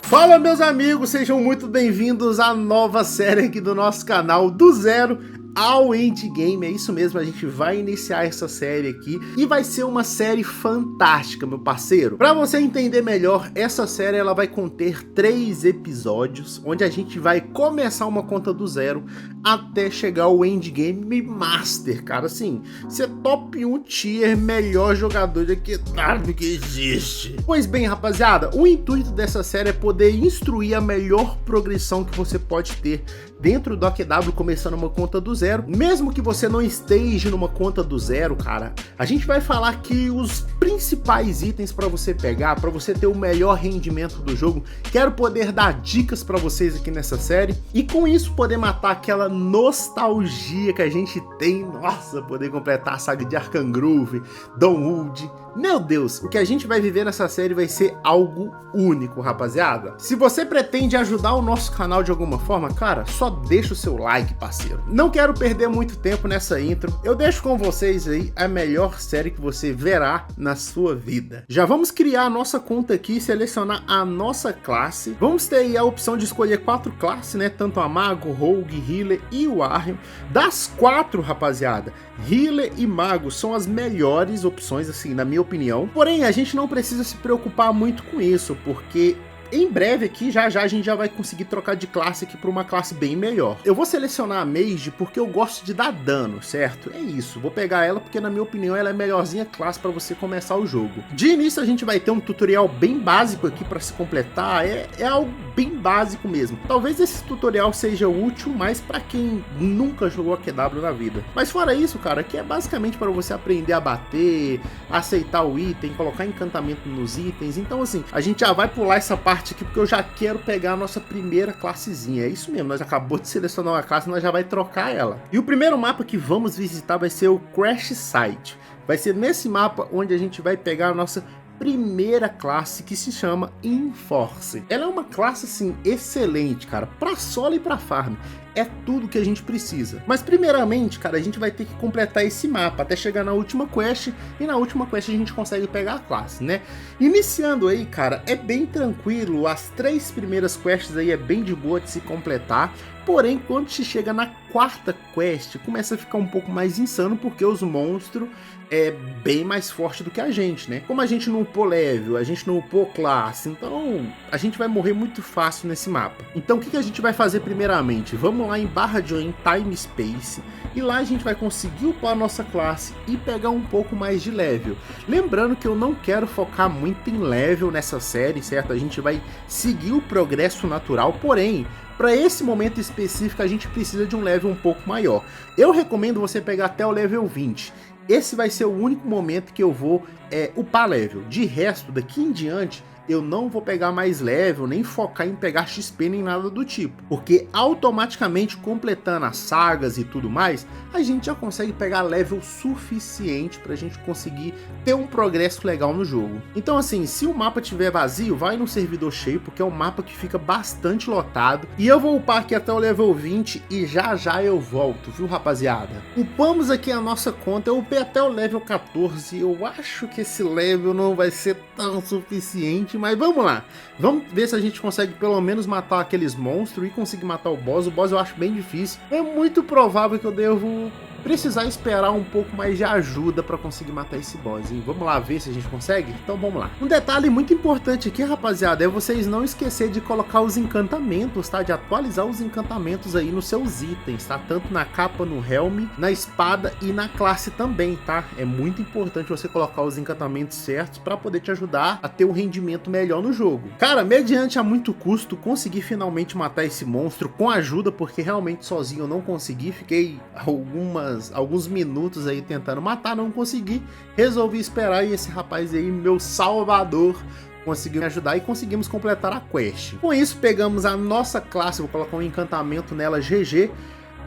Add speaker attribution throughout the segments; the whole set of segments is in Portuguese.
Speaker 1: Fala, meus amigos, sejam muito bem-vindos à nova série aqui do nosso canal, do zero ao endgame. É isso mesmo, a gente vai iniciar essa série aqui e vai ser uma série fantástica, meu parceiro. Para você entender melhor, essa série ela vai conter 3 episódios, onde a gente vai começar uma conta do zero até chegar ao endgame master, cara. Assim, ser top 1 tier, melhor jogador de Aquedab que existe. Pois bem, rapaziada, o intuito dessa série é poder instruir a melhor progressão que você pode ter dentro do Aquedab começando uma conta do zero. Mesmo que você não esteja numa conta do zero, cara, a gente vai falar aqui os principais itens para você pegar, para você ter o melhor rendimento do jogo. Quero poder dar dicas para vocês aqui nessa série e com isso poder matar aquela nostalgia que a gente tem. Nossa, poder completar a saga de Arcangrove, Dawnwood. Meu Deus, o que a gente vai viver nessa série vai ser algo único, rapaziada. Se você pretende ajudar o nosso canal de alguma forma, cara, só deixa o seu like, parceiro. Não quero perder muito tempo nessa intro. Eu deixo com vocês aí a melhor série que você verá na sua vida. Já vamos criar a nossa conta aqui e selecionar a nossa classe. Vamos ter aí a opção de escolher 4 classes, né? Tanto a Mago, Rogue, Healer e o Warrior. Das 4, rapaziada, Healer e Mago são as melhores opções, assim, na minha opinião. Porém, a gente não precisa se preocupar muito com isso, porque em breve aqui, já a gente já vai conseguir trocar de classe aqui para uma classe bem melhor. Eu vou selecionar a Mage porque eu gosto de dar dano, certo? É isso, vou pegar ela porque na minha opinião ela é a melhorzinha classe para você começar o jogo. De início a gente vai ter um tutorial bem básico aqui para se completar, é algo bem básico mesmo. Talvez esse tutorial seja útil, mas para quem nunca jogou Aquedab na vida. Mas fora isso, cara, aqui é basicamente para você aprender a bater, aceitar o item, colocar encantamento nos itens. Então assim, a gente já vai pular essa parte aqui porque eu já quero pegar a nossa primeira classezinha. É isso mesmo, nós acabamos de selecionar uma classe, nós já vai trocar ela. E o primeiro mapa que vamos visitar vai ser o Crash Site. Vai ser nesse mapa onde a gente vai pegar a nossa primeira classe, que se chama Enforce. Ela é uma classe assim excelente, cara, para solo e para farm. É tudo que a gente precisa. Mas primeiramente, cara, a gente vai ter que completar esse mapa até chegar na última quest, e na última quest a gente consegue pegar a classe, né? Iniciando aí, cara, é bem tranquilo, as 3 primeiras quests aí é bem de boa de se completar. Porém, quando se chega na 4ª quest, começa a ficar um pouco mais insano, porque os monstros é bem mais forte do que a gente, né? Como a gente não upou level, a gente não upou classe, então a gente vai morrer muito fácil nesse mapa. Então o que a gente vai fazer primeiramente? Vamos lá em /join time space e lá a gente vai conseguir upar a nossa classe e pegar um pouco mais de level. Lembrando que eu não quero focar muito em level nessa série, certo? A gente vai seguir o progresso natural, porém para esse momento específico a gente precisa de um level um pouco maior. Eu recomendo você pegar até o level 20. Esse vai ser o único momento que eu vou upar level. De resto, daqui em diante, eu não vou pegar mais level, nem focar em pegar XP nem nada do tipo. Porque automaticamente, completando as sagas e tudo mais, a gente já consegue pegar level suficiente pra gente conseguir ter um progresso legal no jogo. Então assim, se o mapa estiver vazio, vai no servidor cheio, porque é um mapa que fica bastante lotado. E eu vou upar aqui até o level 20 e já eu volto, viu, rapaziada? Upamos aqui a nossa conta, eu upei até o level 14, eu acho que esse level não vai ser tão suficiente, mas vamos lá, vamos ver se a gente consegue pelo menos matar aqueles monstros e conseguir matar o boss. O boss eu acho bem difícil, é muito provável que eu devo precisar esperar um pouco mais de ajuda para conseguir matar esse boss, hein? Vamos lá ver se a gente consegue? Então vamos lá. Um detalhe muito importante aqui, rapaziada, é vocês não esquecer de colocar os encantamentos, tá? De atualizar os encantamentos aí nos seus itens, tá? Tanto na capa, no helm, na espada e na classe também, tá? É muito importante você colocar os encantamentos certos para poder te ajudar a ter um rendimento melhor no jogo. Cara, mediante a muito custo, consegui finalmente matar esse monstro com ajuda, porque realmente sozinho eu não consegui, fiquei alguns minutos aí tentando matar, não consegui, resolvi esperar e esse rapaz aí, meu salvador, conseguiu me ajudar e conseguimos completar a quest. Com isso pegamos a nossa classe, vou colocar um encantamento nela, GG.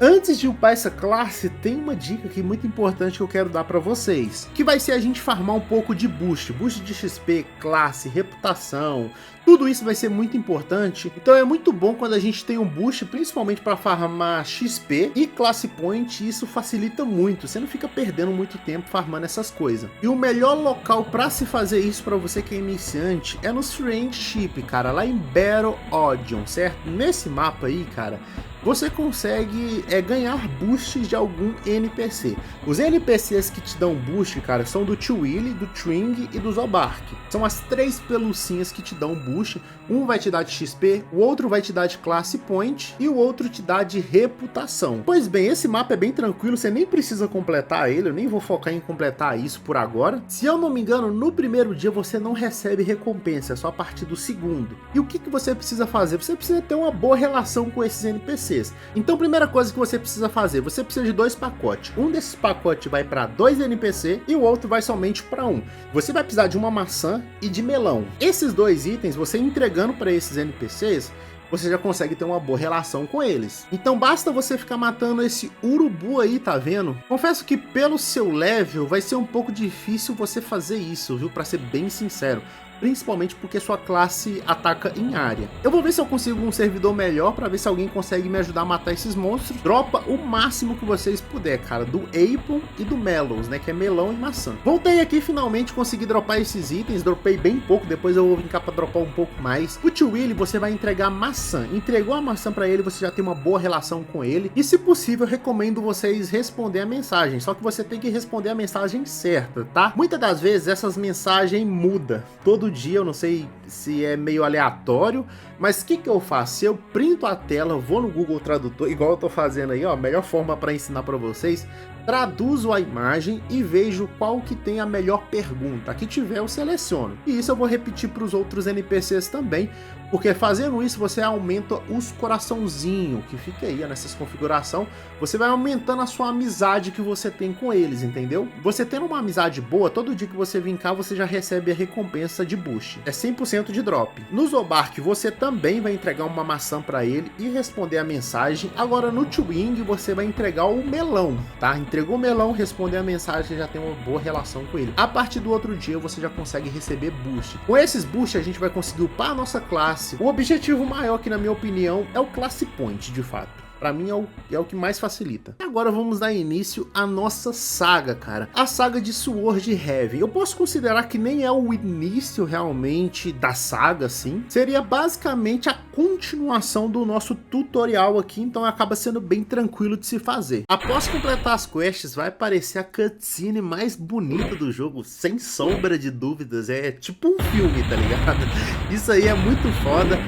Speaker 1: Antes de upar essa classe, tem uma dica aqui muito importante que eu quero dar para vocês, que vai ser a gente farmar um pouco de boost de XP, classe, reputação, Tudo isso vai ser muito importante, então é muito bom quando a gente tem um boost, principalmente para farmar XP e classe point, e isso facilita muito, você não fica perdendo muito tempo farmando essas coisas. E o melhor local para se fazer isso para você que é iniciante é nos Friendship, cara, lá em Battle Odeon, certo? Nesse mapa aí, cara, você consegue ganhar boosts de algum NPC. Os NPCs que te dão boost, cara, são do Twilly, do Tring e do Zobark. São as 3 pelucinhas que te dão boost. Um vai te dar de XP, o outro vai te dar de classe point e o outro te dá de reputação. Pois bem, esse mapa é bem tranquilo, você nem precisa completar ele, eu nem vou focar em completar isso por agora. Se eu não me engano, no primeiro dia você não recebe recompensa, é só a partir do segundo. E o que você precisa fazer? Você precisa ter uma boa relação com esses NPCs. Então, primeira coisa que você precisa fazer, você precisa de 2 pacotes. Um desses pacotes vai para 2 NPC e o outro vai somente para 1. Você vai precisar de uma maçã e de melão. Esses 2 itens, você entregando para esses NPCs, você já consegue ter uma boa relação com eles. Então basta você ficar matando esse urubu aí, tá vendo? Confesso que pelo seu level vai ser um pouco difícil você fazer isso, viu? Para ser bem sincero. Principalmente porque sua classe ataca em área. Eu vou ver se eu consigo um servidor melhor para ver se alguém consegue me ajudar a matar esses monstros. Dropa o máximo que vocês puder, cara, do Apple e do Mellows, né, que é melão e maçã. Voltei aqui, finalmente consegui dropar esses itens, dropei bem pouco, depois eu vou vir cá para dropar um pouco mais. O Tio Willy, você vai entregar maçã. Entregou a maçã para ele, você já tem uma boa relação com ele. E se possível, eu recomendo vocês responder a mensagem, só que você tem que responder a mensagem certa, tá? Muitas das vezes essas mensagens mudam todo dia, eu não sei se é meio aleatório, mas o que eu faço? Eu printo a tela, vou no Google Tradutor, igual eu tô fazendo aí, ó, a melhor forma para ensinar para vocês, traduzo a imagem e vejo qual que tem a melhor pergunta. Aqui tiver, eu seleciono. E isso eu vou repetir para os outros NPCs também, porque fazendo isso você aumenta os coraçãozinhos que fica aí nessas configurações. Você vai aumentando a sua amizade que você tem com eles, entendeu? Você tendo uma amizade boa, todo dia que você vir cá você já recebe a recompensa de boost. É 100% de drop. No Zobark você também vai entregar uma maçã para ele e responder a mensagem. Agora no Twing você vai entregar o melão, tá? Entregou o melão, responder a mensagem, já tem uma boa relação com ele. A partir do outro dia você já consegue receber boost. Com esses boosts a gente vai conseguir upar a nossa classe. O objetivo maior, que na minha opinião, é o classe point, de fato. Pra mim é o que mais facilita. E agora vamos dar início à nossa saga, cara. A saga de Sword Heaven. Eu posso considerar que nem é o início realmente da saga, assim. Seria basicamente a continuação do nosso tutorial aqui, então acaba sendo bem tranquilo de se fazer. Após completar as quests, vai aparecer a cutscene mais bonita do jogo, sem sombra de dúvidas. É tipo um filme, tá ligado? Isso aí é muito foda.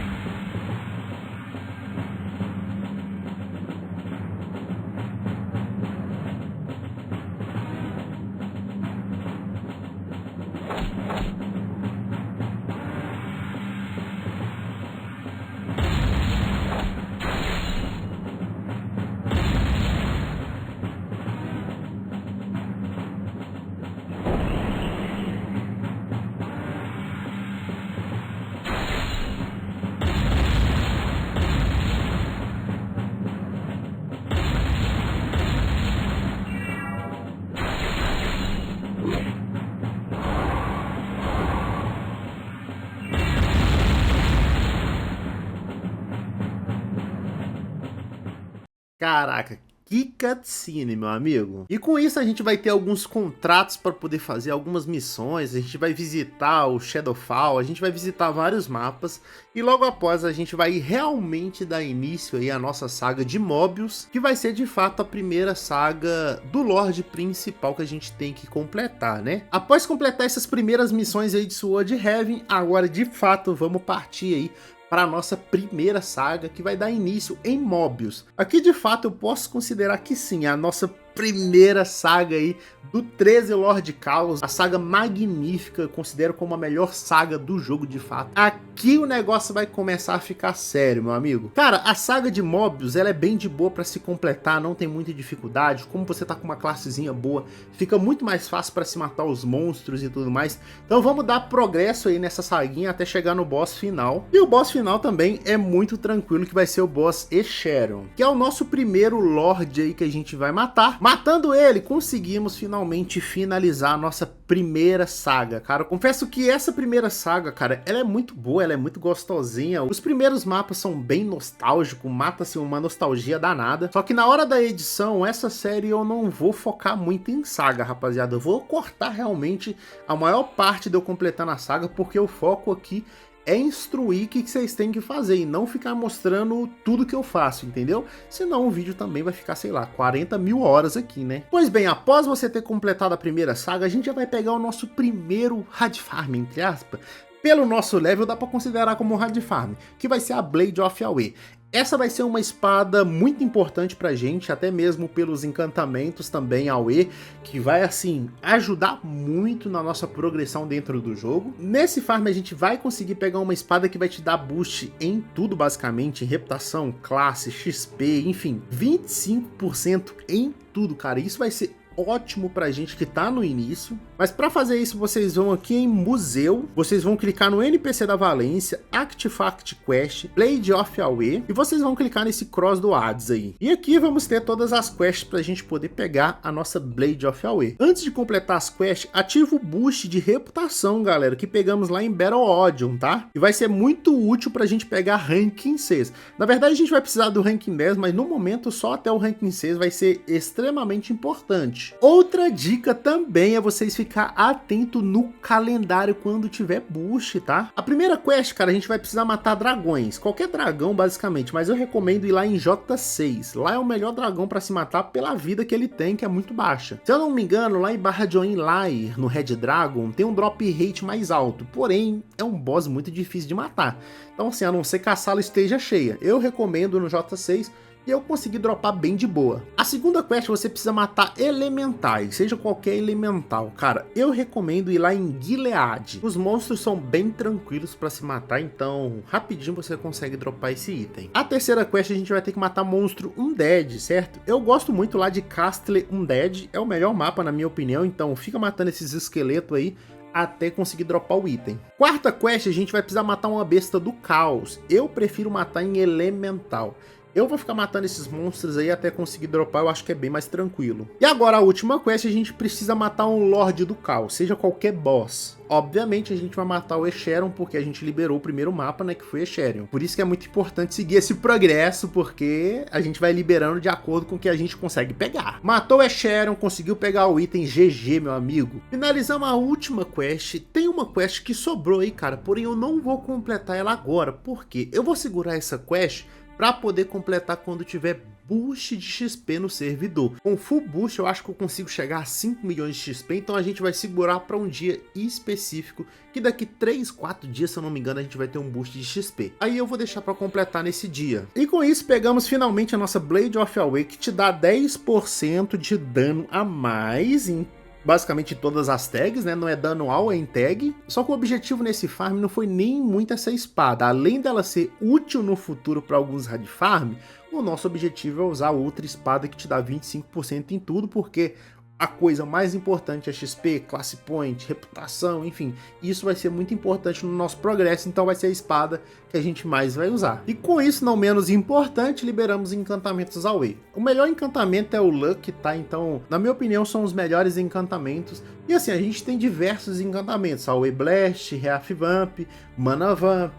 Speaker 1: Caraca, que cutscene, meu amigo. E com isso a gente vai ter alguns contratos para poder fazer algumas missões, a gente vai visitar o Shadowfall, a gente vai visitar vários mapas e logo após a gente vai realmente dar início aí à nossa saga de Mobius, que vai ser de fato a primeira saga do Lorde principal que a gente tem que completar, né? Após completar essas primeiras missões aí de Sword Heaven, agora de fato vamos partir aí para a nossa primeira saga, que vai dar início em Mobius. Aqui de fato eu posso considerar que sim, a nossa primeira saga aí do 13 Lord Chaos, a saga magnífica, eu considero como a melhor saga do jogo de fato. Aqui o negócio vai começar a ficar sério, meu amigo. Cara, a saga de Mobius, ela é bem de boa para se completar, não tem muita dificuldade, como você tá com uma classezinha boa, fica muito mais fácil para se matar os monstros e tudo mais. Então vamos dar progresso aí nessa saguinha até chegar no boss final. E o boss final também é muito tranquilo, que vai ser o boss Escharon, que é o nosso primeiro Lorde aí que a gente vai matar. Matando ele, conseguimos finalmente finalizar a nossa primeira saga, cara. Eu confesso que essa primeira saga, cara, ela é muito boa, ela é muito gostosinha. Os primeiros mapas são bem nostálgicos, mata-se uma nostalgia danada. Só que na hora da edição, essa série eu não vou focar muito em saga, rapaziada. Eu vou cortar realmente a maior parte de eu completar na saga, porque o foco aqui é instruir o que vocês têm que fazer e não ficar mostrando tudo que eu faço, entendeu? Senão o vídeo também vai ficar, sei lá, 40 mil horas aqui, né? Pois bem, após você ter completado a primeira saga, a gente já vai pegar o nosso primeiro hard farm, entre aspas. Pelo nosso level dá pra considerar como hard farm, que vai ser a Blade of Away. Essa vai ser uma espada muito importante pra gente, até mesmo pelos encantamentos também AOE, que vai assim ajudar muito na nossa progressão dentro do jogo. Nesse farm a gente vai conseguir pegar uma espada que vai te dar boost em tudo basicamente, em reputação, classe, XP, enfim, 25% em tudo, cara. Isso vai ser ótimo pra gente que tá no início. Mas para fazer isso, vocês vão aqui em Museu, vocês vão clicar no NPC da Valência, Artifact Quest, Blade of Away, e vocês vão clicar nesse Cross do Hades aí. E aqui vamos ter todas as quests pra gente poder pegar a nossa Blade of Away. Antes de completar as quests, ativa o boost de reputação, galera, que pegamos lá em Battle Odium, tá? E vai ser muito útil pra gente pegar Ranking 6. Na verdade, a gente vai precisar do Ranking 10, mas no momento só até o Ranking 6 vai ser extremamente importante. Outra dica também é vocês ficar atento no calendário quando tiver boost, tá? A primeira quest, cara, a gente vai precisar matar dragões, qualquer dragão basicamente, mas eu recomendo ir lá em J6, lá é o melhor dragão para se matar pela vida que ele tem, que é muito baixa. Se eu não me engano, lá em Barra de Oinlair, no Red Dragon, tem um drop rate mais alto, porém é um boss muito difícil de matar. Então assim, a não ser que a sala esteja cheia, eu recomendo no J6, e eu consegui dropar bem de boa. A segunda quest você precisa matar elementais, seja qualquer elemental. Cara, eu recomendo ir lá em Gilead. Os monstros são bem tranquilos para se matar, então rapidinho você consegue dropar esse item. A terceira quest a gente vai ter que matar monstro Undead, certo? Eu gosto muito lá de Castle Undead, é o melhor mapa na minha opinião, então fica matando esses esqueletos aí até conseguir dropar o item. Quarta quest a gente vai precisar matar uma besta do caos. Eu prefiro matar em elemental. Eu vou ficar matando esses monstros aí até conseguir dropar, eu acho que é bem mais tranquilo. E agora a última quest, a gente precisa matar um Lorde do Caos, seja qualquer boss. Obviamente a gente vai matar o Escharon, porque a gente liberou o primeiro mapa, né, que foi Escharon. Por isso que é muito importante seguir esse progresso, porque a gente vai liberando de acordo com o que a gente consegue pegar. Matou o Escharon, conseguiu pegar o item GG, meu amigo. Finalizamos a última quest. Tem uma quest que sobrou aí, cara, porém eu não vou completar ela agora. Por quê? Eu vou segurar essa quest para poder completar quando tiver boost de XP no servidor. Com full boost eu acho que eu consigo chegar a 5 milhões de XP, então a gente vai segurar para um dia específico, que daqui 3, 4 dias, se eu não me engano, a gente vai ter um boost de XP. Aí eu vou deixar para completar nesse dia. E com isso pegamos finalmente a nossa Blade of Away, que te dá 10% de dano a mais em basicamente todas as tags, né? Não é dano ao, é em tag. Só que o objetivo nesse farm não foi nem muito essa espada. Além dela ser útil no futuro para alguns hard farm, o nosso objetivo é usar outra espada que te dá 25% em tudo, porque a coisa mais importante é XP, classe point, reputação, enfim. Isso vai ser muito importante no nosso progresso, então vai ser a espada que a gente mais vai usar. E com isso, não menos importante, liberamos encantamentos AOE. O melhor encantamento é o Luck, tá? Então, na minha opinião, são os melhores encantamentos. E assim, a gente tem diversos encantamentos. AOE Blast, Reaf Vamp, Mana Vamp,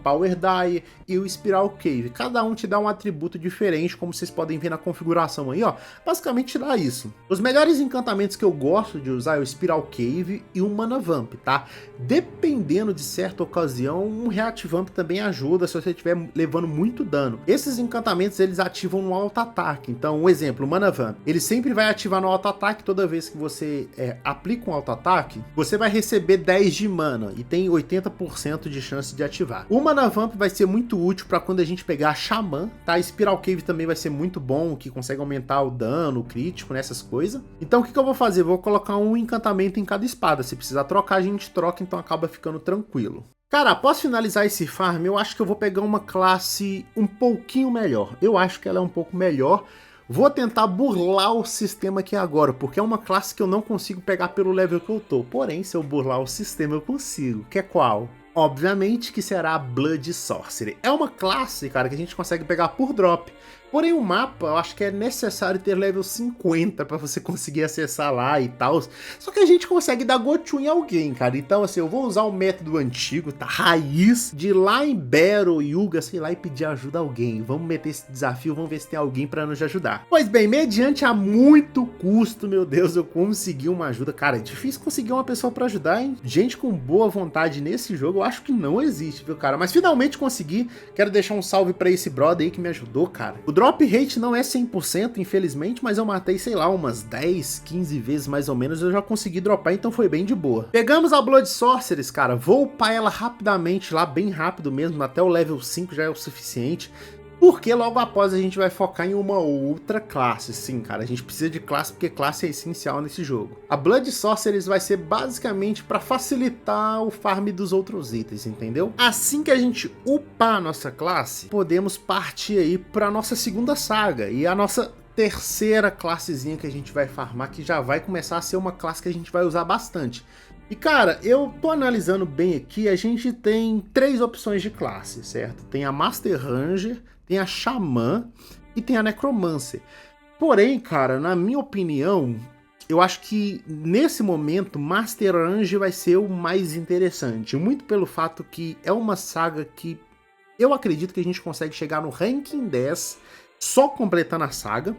Speaker 1: Power Die e o Spiral Cave. Cada um te dá um atributo diferente, como vocês podem ver na configuração aí, ó. Basicamente te dá isso. Os melhores encantamentos que eu gosto de usar é o Spiral Cave e o Mana Vamp, tá? Dependendo de certa ocasião, um React Vamp também ajuda se você estiver levando muito dano. Esses encantamentos eles ativam no auto-ataque. Então, um exemplo, o Mana Vamp, ele sempre vai ativar no auto-ataque toda vez que você aplica um auto-ataque, você vai receber 10 de mana e tem 80% de chance de ativar. O Mana Vamp vai ser muito útil para quando a gente pegar a Xamã, tá? Spiral Cave também vai ser muito bom, que consegue aumentar o dano, o crítico, nessas coisas. Então o que eu vou fazer? Vou colocar um encantamento em cada espada. Se precisar trocar, a gente troca, então acaba ficando tranquilo. Cara, após finalizar esse farm, eu acho que eu vou pegar uma classe um pouquinho melhor. Eu acho que ela é um pouco melhor. Vou tentar burlar o sistema aqui agora, porque é uma classe que eu não consigo pegar pelo level que eu tô. Porém, se eu burlar o sistema, eu consigo. Que é qual? Obviamente que será a Blood Sorcery. É uma classe, cara, que a gente consegue pegar por drop. Porém o mapa, eu acho que é necessário ter level 50 pra você conseguir acessar lá e tal. Só que a gente consegue dar Gochu em alguém, cara. Então assim, eu vou usar o método antigo, tá? Raiz, de ir lá em Battle, Yuga, sei lá, e pedir ajuda a alguém. Vamos meter esse desafio, vamos ver se tem alguém pra nos ajudar. Pois bem, mediante a muito custo, meu Deus, eu consegui uma ajuda. Cara, é difícil conseguir uma pessoa pra ajudar, hein? Gente com boa vontade nesse jogo, eu acho que não existe, viu, cara? Mas finalmente consegui. Quero deixar um salve pra esse brother aí que me ajudou, cara. O drop rate não é 100%, infelizmente, mas eu matei, sei lá, umas 10, 15 vezes mais ou menos, eu já consegui dropar, então foi bem de boa. Pegamos a Blood Sorceress, cara, vou upar ela rapidamente lá, bem rápido mesmo, até o level 5 já é o suficiente. Porque logo após a gente vai focar em uma outra classe. Sim, cara, a gente precisa de classe porque classe é essencial nesse jogo. A Blood Sorceress vai ser basicamente para facilitar o farm dos outros itens, entendeu? Assim que a gente upar a nossa classe, podemos partir aí para nossa segunda saga e a nossa terceira classezinha que a gente vai farmar, que já vai começar a ser uma classe que a gente vai usar bastante. E cara, eu tô analisando bem aqui, a gente tem 3 opções de classe, certo? Tem a Master Ranger, tem a Xamã e tem a Necromancer. Porém, cara, na minha opinião, eu acho que nesse momento Master Ranger vai ser o mais interessante. Muito pelo fato que é uma saga que eu acredito que a gente consegue chegar no ranking 10 só completando a saga.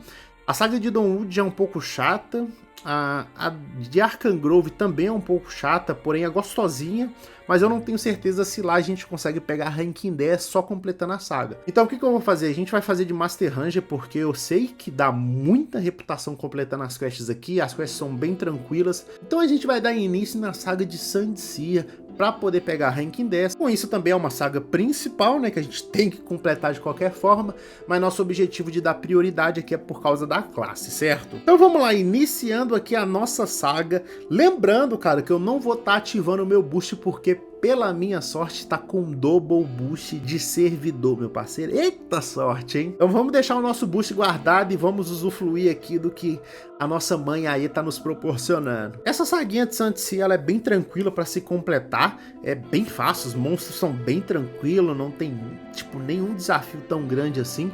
Speaker 1: A saga de Dawnwood já é um pouco chata. A de Arcangrove também é um pouco chata, porém é gostosinha, mas eu não tenho certeza se lá a gente consegue pegar ranking 10 só completando a saga. Então o que eu vou fazer? A gente vai fazer de Master Ranger porque eu sei que dá muita reputação completando as quests aqui, as quests são bem tranquilas, então a gente vai dar início na saga de Sandia para poder pegar ranking 10. Com isso também é uma saga principal, né, que a gente tem que completar de qualquer forma, mas nosso objetivo de dar prioridade aqui é por causa da classe, certo? Então vamos lá, iniciando aqui a nossa saga. Lembrando, cara, que eu não vou estar ativando o meu boost porque pela minha sorte tá com double boost de servidor, meu parceiro. Eita sorte, hein? Então vamos deixar o nosso boost guardado e vamos usufruir aqui do que a nossa mãe aí tá nos proporcionando. Essa saguinha de Santia, ela é bem tranquila para se completar, é bem fácil, os monstros são bem tranquilos, não tem tipo nenhum desafio tão grande assim.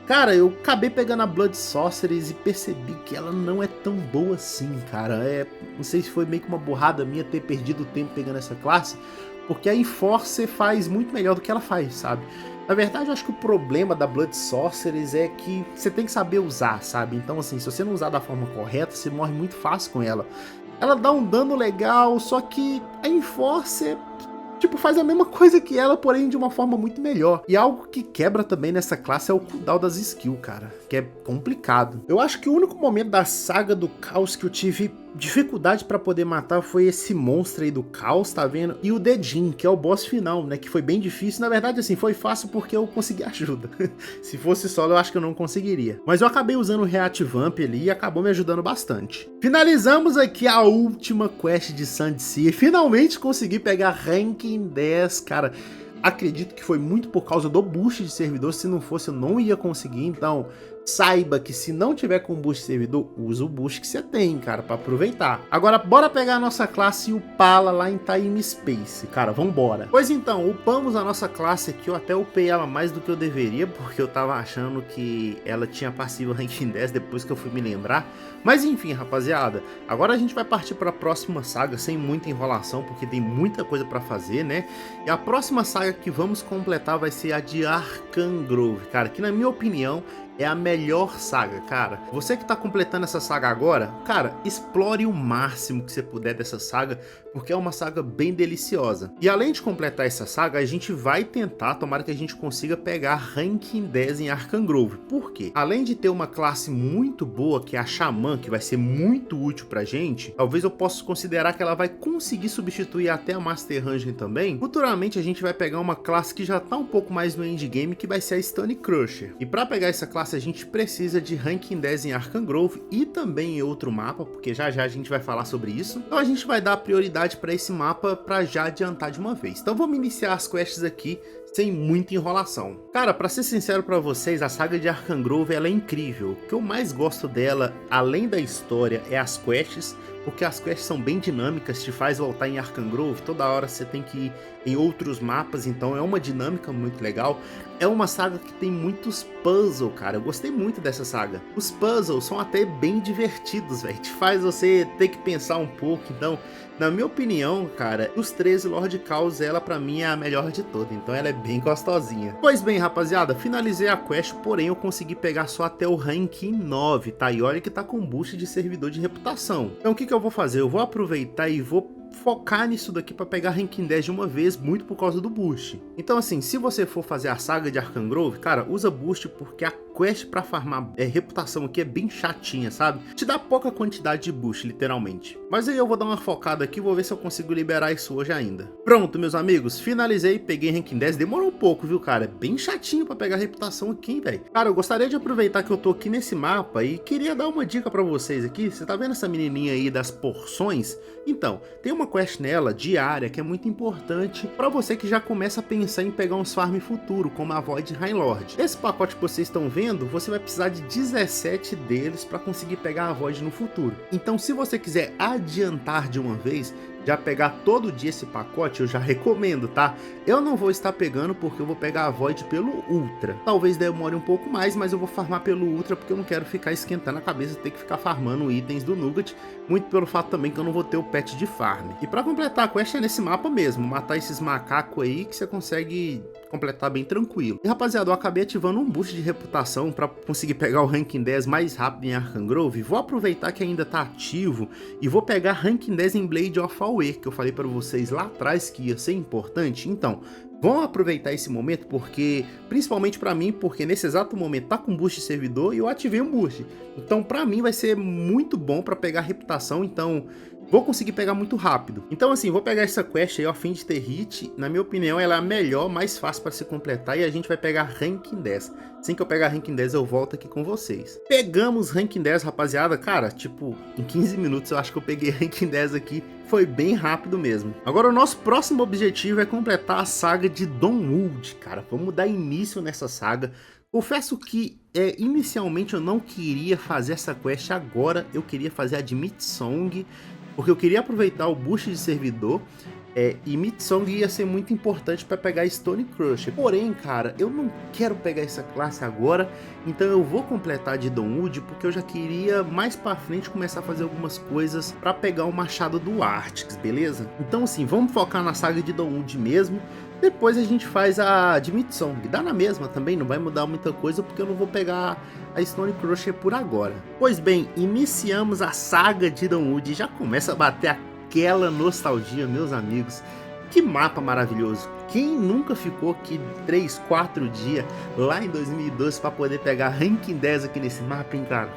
Speaker 1: Cara, eu acabei pegando a Blood Sorceress e percebi que ela não é tão boa assim, cara. Não sei se foi meio que uma burrada minha ter perdido tempo pegando essa classe, porque a Enforcer faz muito melhor do que ela faz, sabe? Na verdade, eu acho que o problema da Blood Sorceress é que você tem que saber usar, sabe? Então, assim, se você não usar da forma correta, você morre muito fácil com ela. Ela dá um dano legal, só que a Enforcer tipo, faz a mesma coisa que ela, porém de uma forma muito melhor. E algo que quebra também nessa classe é o cooldown das skills, cara, que é complicado. Eu acho que o único momento da saga do caos que eu tive dificuldade pra poder matar foi esse monstro aí do caos, tá vendo? E o Dedin, que é o boss final, né, que foi bem difícil. Na verdade, assim, foi fácil porque eu consegui ajuda. Se fosse solo, eu acho que eu não conseguiria. Mas eu acabei usando o React Vamp ali e acabou me ajudando bastante. Finalizamos aqui a última quest de Sandia. Finalmente consegui pegar ranking 10, cara. Acredito que foi muito por causa do boost de servidor, se não fosse eu não ia conseguir, então saiba que se não tiver com boost de servidor, usa o boost que você tem, cara, pra aproveitar. Agora bora pegar a nossa classe e upá-la lá em Time Space, cara, vambora. Pois então, upamos a nossa classe aqui, eu até upei ela mais do que eu deveria, porque eu tava achando que ela tinha passiva ranking 10 depois que eu fui me lembrar. Mas enfim, rapaziada, agora a gente vai partir para a próxima saga sem muita enrolação, porque tem muita coisa para fazer, né? E a próxima saga que vamos completar vai ser a de Arcangrove, cara, que na minha opinião é a melhor saga, cara. Você que tá completando essa saga agora, cara, explore o máximo que você puder dessa saga, porque é uma saga bem deliciosa. E além de completar essa saga, a gente vai tentar, tomara que a gente consiga pegar ranking 10 em Arcangrove. Por quê? Além de ter uma classe muito boa, que é a Xamã, que vai ser muito útil pra gente, talvez eu possa considerar que ela vai conseguir substituir até a Master Ranger também. Futuramente a gente vai pegar uma classe que já tá um pouco mais no endgame, que vai ser a Stone Crusher. E pra pegar essa classe a gente precisa de ranking 10 em Arcangrove e também em outro mapa, porque já já a gente vai falar sobre isso. Então a gente vai dar prioridade para esse mapa para já adiantar de uma vez. Então vamos iniciar as quests aqui sem muita enrolação. Cara, pra ser sincero pra vocês, a saga de Arcangrove ela é incrível. O que eu mais gosto dela, além da história, é as quests, porque as quests são bem dinâmicas, te faz voltar em Arkham Grove, toda hora você tem que ir em outros mapas, então é uma dinâmica muito legal. É uma saga que tem muitos puzzles, cara, eu gostei muito dessa saga. Os puzzles são até bem divertidos, velho, te faz você ter que pensar um pouco, então, na minha opinião, cara, dos 13 Lord Chaos, ela pra mim é a melhor de todas, então ela é bem gostosinha. Pois bem, rapaziada, finalizei a quest, porém eu consegui pegar só até o ranking 9, tá? E olha que tá com boost de servidor de reputação. Então o que eu vou fazer? Eu vou aproveitar e vou focar nisso daqui para pegar ranking 10 de uma vez, muito por causa do boost. Então assim, se você for fazer a saga de Arkham Grove, cara, usa boost porque a quest para farmar reputação aqui é bem chatinha, sabe? Te dá pouca quantidade de boost, literalmente. Mas aí eu vou dar uma focada aqui, vou ver se eu consigo liberar isso hoje ainda. Pronto, meus amigos, finalizei, peguei ranking 10, demorou um pouco, viu, cara? É bem chatinho para pegar reputação aqui, velho. Cara, eu gostaria de aproveitar que eu tô aqui nesse mapa e queria dar uma dica para vocês aqui. Você tá vendo essa menininha aí das porções? Então, tem uma quest nela, diária, que é muito importante para você que já começa a pensar em pegar uns farm futuro, como a Void High Lord. Esse pacote que vocês estão vendo, você vai precisar de 17 deles para conseguir pegar a Void no futuro. Então, se você quiser adiantar de uma vez, já pegar todo dia esse pacote, eu já recomendo, tá? Eu não vou estar pegando porque eu vou pegar a Void pelo Ultra. Talvez demore um pouco mais, mas eu vou farmar pelo Ultra porque eu não quero ficar esquentando a cabeça e ter que ficar farmando itens do Nugget, muito pelo fato também que eu não vou ter o pet de farm. E para completar a quest é nesse mapa mesmo, matar esses macacos aí que você consegue completar bem tranquilo. E rapaziada, eu acabei ativando um boost de reputação para conseguir pegar o ranking 10 mais rápido em Arkham Grove. Vou aproveitar que ainda tá ativo e vou pegar ranking 10 em Blade of Away, que eu falei para vocês lá atrás que ia ser importante. Então, vamos aproveitar esse momento, porque principalmente para mim, porque nesse exato momento tá com boost de servidor e eu ativei um boost. Então, para mim vai ser muito bom para pegar reputação, então vou conseguir pegar muito rápido. Então assim, vou pegar essa quest aí, ó, fim de ter hit. Na minha opinião, ela é a melhor, mais fácil para se completar e a gente vai pegar ranking 10. Assim que eu pegar ranking 10, eu volto aqui com vocês. Pegamos ranking 10, rapaziada. Cara, tipo, em 15 minutos eu acho que eu peguei ranking 10 aqui. Foi bem rápido mesmo. Agora o nosso próximo objetivo é completar a saga de Dawnwood, cara. Vamos dar início nessa saga. Confesso que inicialmente eu não queria fazer essa quest agora. Eu queria fazer a de Mitsong, porque eu queria aproveitar o boost de servidor. E Mitsong ia ser muito importante para pegar Stone Crusher. Porém, cara, eu não quero pegar essa classe agora, então eu vou completar de Dawnwood porque eu já queria mais para frente começar a fazer algumas coisas para pegar o machado do Artix, beleza? Então assim, vamos focar na saga de Dawnwood mesmo. Depois a gente faz a de Mitsong. Dá na mesma também, não vai mudar muita coisa porque eu não vou pegar a Stone Crusher por agora. Pois bem, iniciamos a saga de Dawnwood e já começa a bater aquela nostalgia, meus amigos. Que mapa maravilhoso. Quem nunca ficou aqui 3, 4 dias lá em 2012 para poder pegar ranking 10 aqui nesse mapa, hein, cara?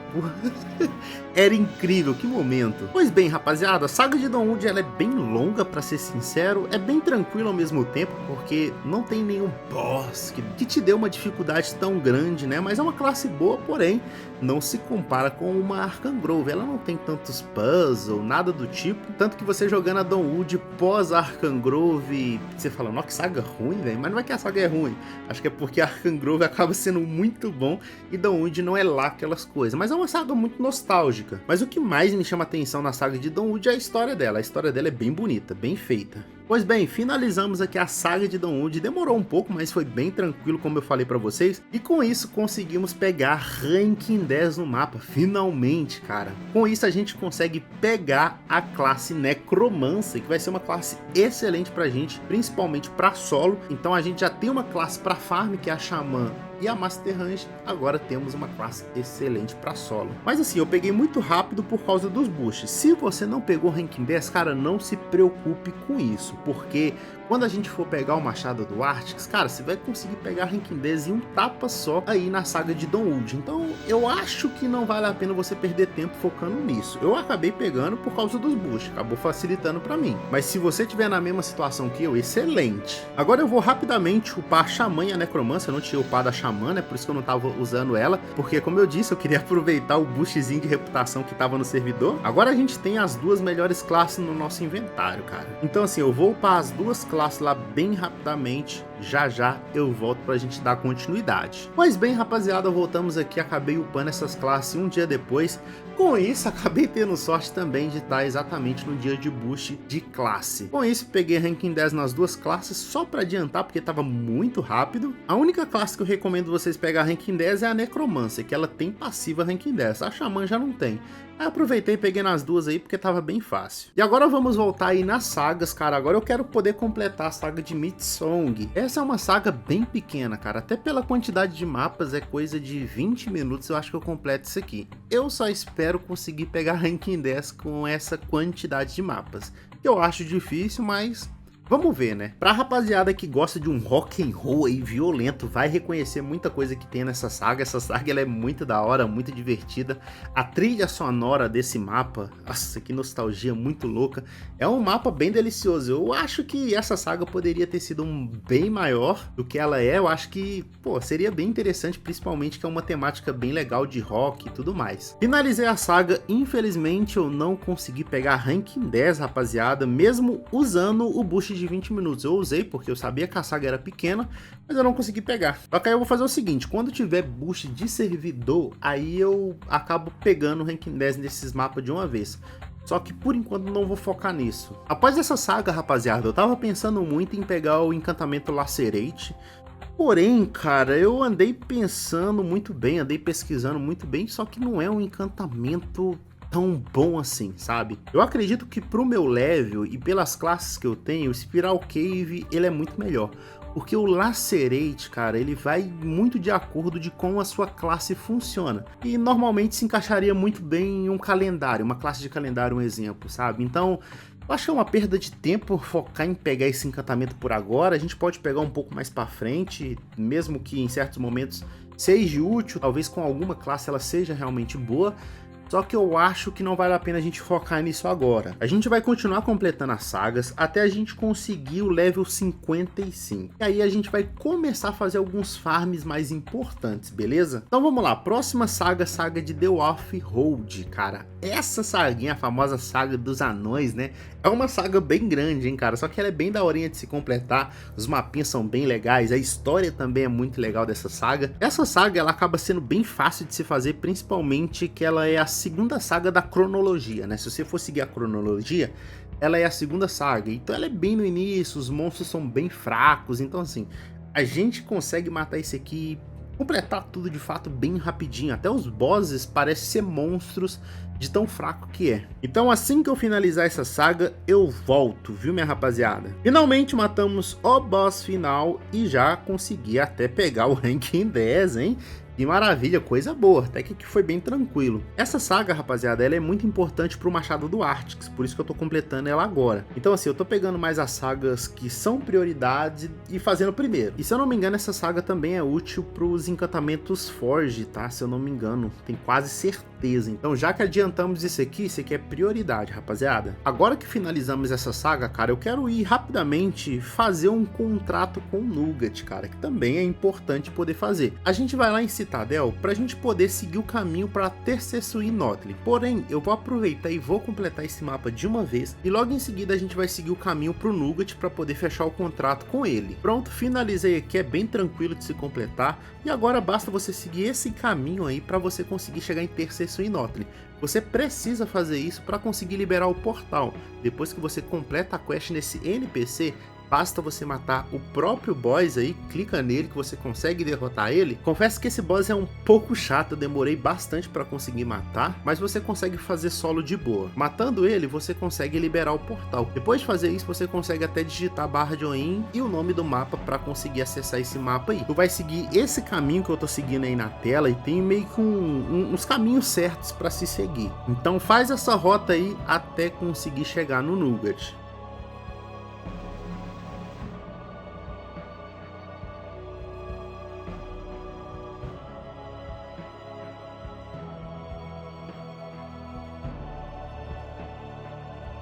Speaker 1: Era incrível, que momento. Pois bem, rapaziada, a saga de Dawnwood ela é bem longa, para ser sincero. É bem tranquilo ao mesmo tempo, porque não tem nenhum boss que te dê uma dificuldade tão grande, né? Mas é uma classe boa, porém, não se compara com uma Arkham Grove. Ela não tem tantos puzzles, nada do tipo. Tanto que você jogando a Dawnwood pós Arkham Grove, você fala, nossa, que saga ruim, velho. Mas não é que a saga é ruim. Acho que é porque Arkham Grove acaba sendo muito bom e Dawnwood não é lá aquelas coisas. Mas é uma saga muito nostálgica. Mas o que mais me chama atenção na saga de Dawnwood é a história dela. A história dela é bem bonita, bem feita. Pois bem, finalizamos aqui a saga de Dawnwood. Demorou um pouco, mas foi bem tranquilo, como eu falei pra vocês. E com isso conseguimos pegar ranking 10 no mapa, finalmente, cara. Com isso a gente consegue pegar a classe Necromancer, que vai ser uma classe excelente pra gente, principalmente pra solo. Então a gente já tem uma classe pra farm, que é a Xamã e a Master Range. Agora temos uma classe excelente para solo. Mas assim, eu peguei muito rápido por causa dos boosts. Se você não pegou ranking 10, cara, não se preocupe com isso, porque quando a gente for pegar o machado do Artix, cara, você vai conseguir pegar ranking 10 em um tapa só aí na saga de Dawnwood. Então eu acho que não vale a pena você perder tempo focando nisso. Eu acabei pegando por causa dos boosts, acabou facilitando para mim. Mas se você tiver na mesma situação que eu, excelente. Agora eu vou rapidamente upar a Xamã e a Necromancer. Eu não tinha upado a Xamã, né? Por isso que eu não tava usando ela, porque como eu disse, eu queria aproveitar o boostzinho de reputação que tava no servidor. Agora a gente tem as duas melhores classes no nosso inventário, cara. Então assim, eu vou upar as duas classes lá bem rapidamente já já eu volto pra gente dar continuidade. Pois bem, rapaziada, voltamos aqui, acabei upando essas classes um dia depois. Com isso, acabei tendo sorte também de estar exatamente no dia de boost de classe. Com isso, peguei ranking 10 nas duas classes, só para adiantar, porque estava muito rápido. A única classe que eu recomendo vocês pegar ranking 10 é a Necromancer, que ela tem passiva ranking 10. A Xamã já não tem. Aí aproveitei e peguei nas duas aí porque tava bem fácil. E agora vamos voltar aí nas sagas, cara. Agora eu quero poder completar a saga de Mitsong. Essa é uma saga bem pequena, cara. Até pela quantidade de mapas, é coisa de 20 minutos eu acho que eu completo isso aqui. Eu só espero conseguir pegar ranking 10 com essa quantidade de mapas. Eu acho difícil, mas vamos ver, né? Pra rapaziada que gosta de um rock and roll aí violento, vai reconhecer muita coisa que tem nessa saga. Essa saga ela é muito da hora, muito divertida. A trilha sonora desse mapa, nossa, que nostalgia muito louca. É um mapa bem delicioso. Eu acho que essa saga poderia ter sido bem maior do que ela é. Eu acho que, pô, seria bem interessante, principalmente que é uma temática bem legal de rock e tudo mais. Finalizei a saga, infelizmente eu não consegui pegar ranking 10, rapaziada, mesmo usando o boost de 20 minutos. Eu usei porque eu sabia que a saga era pequena, mas eu não consegui pegar. Só que aí eu vou fazer o seguinte, quando tiver boost de servidor, aí eu acabo pegando o ranking 10 nesses mapas de uma vez. Só que por enquanto não vou focar nisso. Após essa saga, rapaziada, eu tava pensando muito em pegar o encantamento Lacerate. Porém, cara, eu andei pensando muito bem, andei pesquisando muito bem, só que não é um encantamento tão bom assim, sabe? Eu acredito que pro meu level e pelas classes que eu tenho, o Spiral Cave ele é muito melhor. Porque o Lacerate, cara, ele vai muito de acordo de como a sua classe funciona. E normalmente se encaixaria muito bem em um calendário, uma classe de calendário, um exemplo, sabe? Então, eu acho que é uma perda de tempo focar em pegar esse encantamento por agora. A gente pode pegar um pouco mais pra frente, mesmo que em certos momentos seja útil, talvez com alguma classe ela seja realmente boa. Só que eu acho que não vale a pena a gente focar nisso agora. A gente vai continuar completando as sagas até a gente conseguir o level 55. E aí a gente vai começar a fazer alguns farms mais importantes, beleza? Então vamos lá, próxima saga, saga de Dwarf Road, cara. Essa saguinha, a famosa saga dos anões, né? É uma saga bem grande, hein, cara? Só que ela é bem daorinha de se completar. Os mapinhas são bem legais, a história também é muito legal dessa saga. Essa saga, ela acaba sendo bem fácil de se fazer, principalmente que ela é a segunda saga da cronologia, né? Se você for seguir a cronologia, ela é a segunda saga. Então ela é bem no início, os monstros são bem fracos. Então assim, a gente consegue matar esse aqui, completar tudo de fato bem rapidinho. Até os bosses parecem ser monstros de tão fraco que é. Então assim que eu finalizar essa saga, eu volto, viu minha rapaziada? Finalmente matamos o boss final e já consegui até pegar o ranking 10, hein? Que maravilha, coisa boa, até que foi bem tranquilo. Essa saga, rapaziada, ela é muito importante pro Machado do Artix, por isso que eu tô completando ela agora. Então assim, eu tô pegando mais as sagas que são prioridade e fazendo primeiro. E se eu não me engano, essa saga também é útil pros encantamentos Forge, tá? Se eu não me engano, tenho quase certeza. Então já que adiantamos isso aqui é prioridade, rapaziada. Agora que finalizamos essa saga, cara, eu quero ir rapidamente fazer um contrato com o Nougat, cara, que também é importante poder fazer. A gente vai lá em Citadel pra gente poder seguir o caminho para Tercessuí Notley. Porém, eu vou aproveitar e vou completar esse mapa de uma vez e logo em seguida a gente vai seguir o caminho pro Nougat para poder fechar o contrato com ele. Pronto, finalizei aqui, é bem tranquilo de se completar e agora basta você seguir esse caminho aí para você conseguir chegar em Tercessuí Notley. Você precisa fazer isso para conseguir liberar o portal. Depois que você completa a quest nesse NPC, basta você matar o próprio boss aí, clica nele que você consegue derrotar ele. Confesso que esse boss é um pouco chato, eu demorei bastante para conseguir matar, mas você consegue fazer solo de boa. Matando ele, você consegue liberar o portal. Depois de fazer isso, você consegue até digitar a barra de Oin e o nome do mapa para conseguir acessar esse mapa aí. Tu vai seguir esse caminho que eu tô seguindo aí na tela e tem meio que uns caminhos certos para se seguir. Então faz essa rota aí até conseguir chegar no Nougat.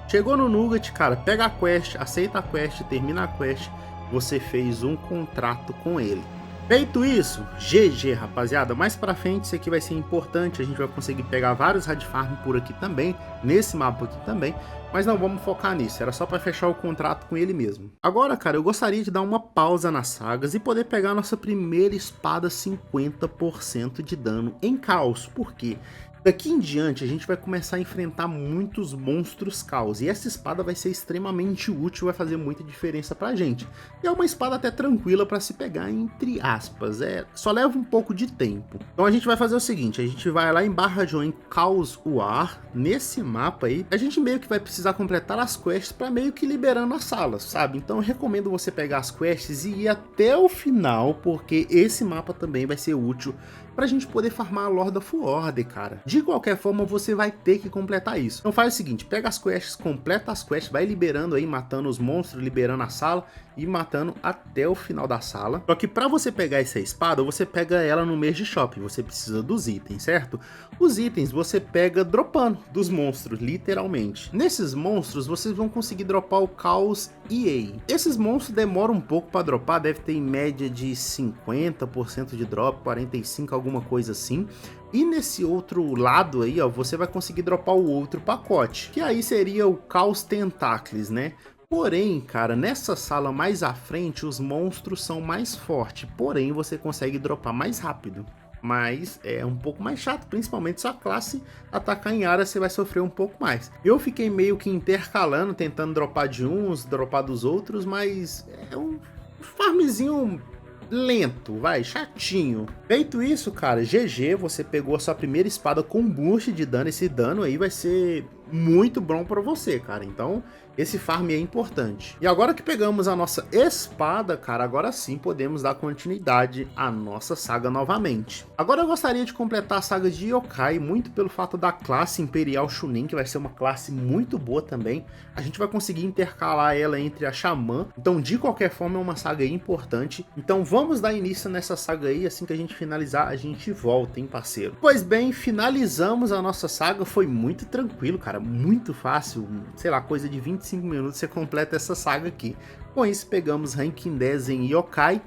Speaker 1: Chegou no Nougat, cara, pega a quest, aceita a quest, termina a quest, você fez um contrato com ele. Feito isso, GG, rapaziada. Mais pra frente isso aqui vai ser importante, a gente vai conseguir pegar vários Red Farm por aqui também, nesse mapa aqui também, mas não vamos focar nisso, era só pra fechar o contrato com ele mesmo. Agora, cara, eu gostaria de dar uma pausa nas sagas e poder pegar a nossa primeira espada 50% de dano em caos, por quê? Daqui em diante a gente vai começar a enfrentar muitos monstros caos, e essa espada vai ser extremamente útil, vai fazer muita diferença pra gente. E é uma espada até tranquila pra se pegar, entre aspas, só leva um pouco de tempo. Então a gente vai fazer o seguinte, a gente vai lá em Barra Join Caos War, nesse mapa aí, a gente meio que vai precisar completar as quests pra meio que liberando as salas, sabe? Então eu recomendo você pegar as quests e ir até o final, porque esse mapa também vai ser útil pra gente poder farmar a Lord of Order, cara. De qualquer forma, você vai ter que completar isso. Então faz o seguinte, pega as quests, completa as quests, vai liberando aí, matando os monstros, liberando a sala e matando até o final da sala. Só que pra você pegar essa espada, você pega ela no Mage Shop, você precisa dos itens, certo? Os itens você pega dropando dos monstros, literalmente. Nesses monstros, vocês vão conseguir dropar o Caos EA. Esses monstros demoram um pouco pra dropar, deve ter em média de 50% de drop, 45%, alguma coisa assim. E nesse outro lado aí, ó, você vai conseguir dropar o outro pacote, que aí seria o Caos Tentacles, né? Porém, cara, nessa sala mais à frente, os monstros são mais fortes, porém você consegue dropar mais rápido. Mas é um pouco mais chato, principalmente se a classe atacar em área, você vai sofrer um pouco mais. Eu fiquei meio que intercalando, tentando dropar de uns, dropar dos outros, mas é um farmzinho lento, vai, chatinho. Feito isso, cara, GG, você pegou a sua primeira espada com boost de dano. Esse dano aí vai ser muito bom pra você, cara. Então, esse farm é importante. E agora que pegamos a nossa espada, cara, agora sim podemos dar continuidade à nossa saga novamente. Agora eu gostaria de completar a saga de Yokai, muito pelo fato da classe Imperial Chunin, que vai ser uma classe muito boa também. A gente vai conseguir intercalar ela entre a Xamã. Então, de qualquer forma, é uma saga importante. Então, vamos dar início nessa saga aí. Assim que a gente finalizar, a gente volta, hein, parceiro? Pois bem, finalizamos a nossa saga. Foi muito tranquilo, cara. Muito fácil. Sei lá, coisa de 25 minutos você completa essa saga aqui. Com isso, pegamos ranking 10 em Yokai.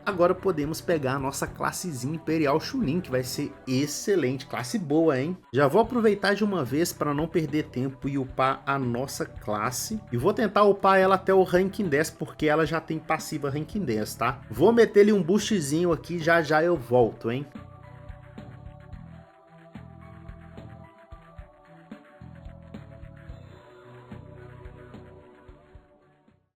Speaker 1: Agora podemos pegar a nossa classezinha Imperial Chunin, que vai ser excelente. Classe boa, hein? Já vou aproveitar de uma vez para não perder tempo e upar a nossa classe. E vou tentar upar ela até o ranking 10, porque ela já tem passiva ranking 10, tá? Vou meter-lhe um boostzinho aqui, já já eu volto, hein?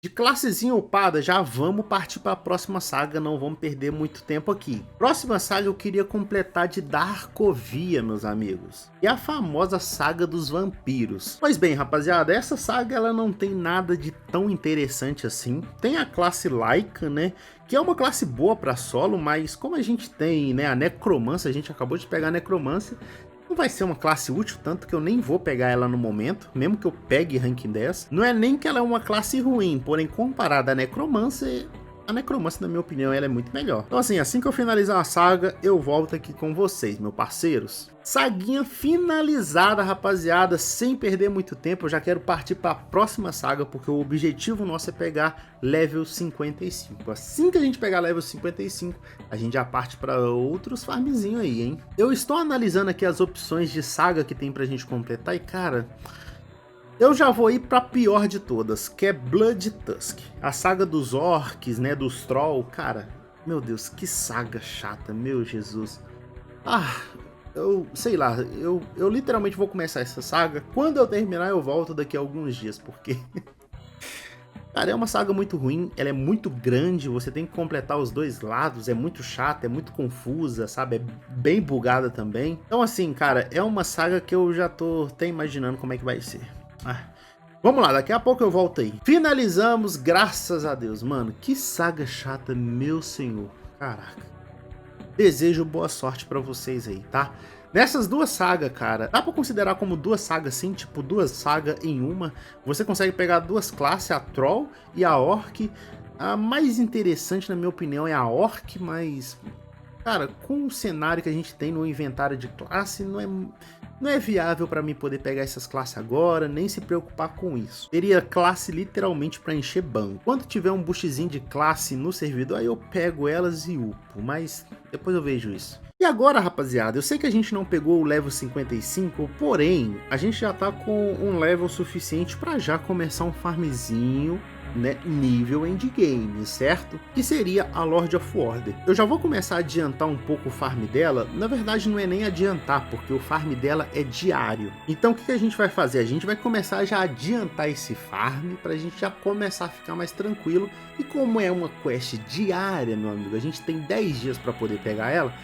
Speaker 1: De classezinha upada, já vamos partir para a próxima saga, não vamos perder muito tempo aqui. Próxima saga eu queria completar de Darkovia, meus amigos. E a famosa saga dos vampiros. Pois bem, rapaziada, essa saga ela não tem nada de tão interessante assim. Tem a classe Laika, né? Que é uma classe boa para solo, mas como a gente tem, né, a Necromancer, a gente acabou de pegar a Necromancer, não vai ser uma classe útil, tanto que eu nem vou pegar ela no momento, mesmo que eu pegue ranking 10. Não é nem que ela é uma classe ruim, porém comparada à Necromancer, a Necromancer, na minha opinião, ela é muito melhor. Então assim que eu finalizar a saga, eu volto aqui com vocês, meus parceiros. Saguinha finalizada, rapaziada, sem perder muito tempo. Eu já quero partir para a próxima saga, porque o objetivo nosso é pegar level 55. Assim que a gente pegar level 55, a gente já parte para outros farmzinhos aí, hein? Eu estou analisando aqui as opções de saga que tem pra gente completar e, cara, eu já vou ir pra pior de todas, que é Blood Tusk. A saga dos orcs, né, dos troll, cara, meu Deus, que saga chata, meu Jesus. Eu sei lá, eu literalmente vou começar essa saga. Quando eu terminar eu volto daqui a alguns dias, porque cara, é uma saga muito ruim, ela é muito grande, você tem que completar os dois lados, é muito chata, é muito confusa, sabe? É bem bugada também. Então assim, cara, é uma saga que eu já tô até imaginando como é que vai ser. Vamos lá, daqui a pouco eu volto aí. Finalizamos, graças a Deus, mano. Que saga chata, meu senhor. Caraca. Desejo boa sorte pra vocês aí, tá? Nessas duas sagas, cara, dá pra considerar como duas sagas assim, tipo duas sagas em uma. Você consegue pegar duas classes, a Troll e a Orc. A mais interessante, na minha opinião, é a Orc, mas, cara, com o cenário que a gente tem no inventário de classe, não é não é viável para mim poder pegar essas classes agora, nem se preocupar com isso. Teria classe literalmente para encher banco. Quando tiver um boostzinho de classe no servidor, aí eu pego elas e upo, mas depois eu vejo isso. E agora, rapaziada, eu sei que a gente não pegou o level 55, porém, a gente já tá com um level suficiente para já começar um farmzinho, né, nível endgame, certo? Que seria a Lord of Order. Eu já vou começar a adiantar um pouco o farm dela. Na verdade não é nem adiantar, porque o farm dela é diário. Então o que a gente vai fazer? A gente vai começar já a adiantar esse farm pra gente já começar a ficar mais tranquilo. E como é uma quest diária, meu amigo, a gente tem 10 dias para poder pegar ela.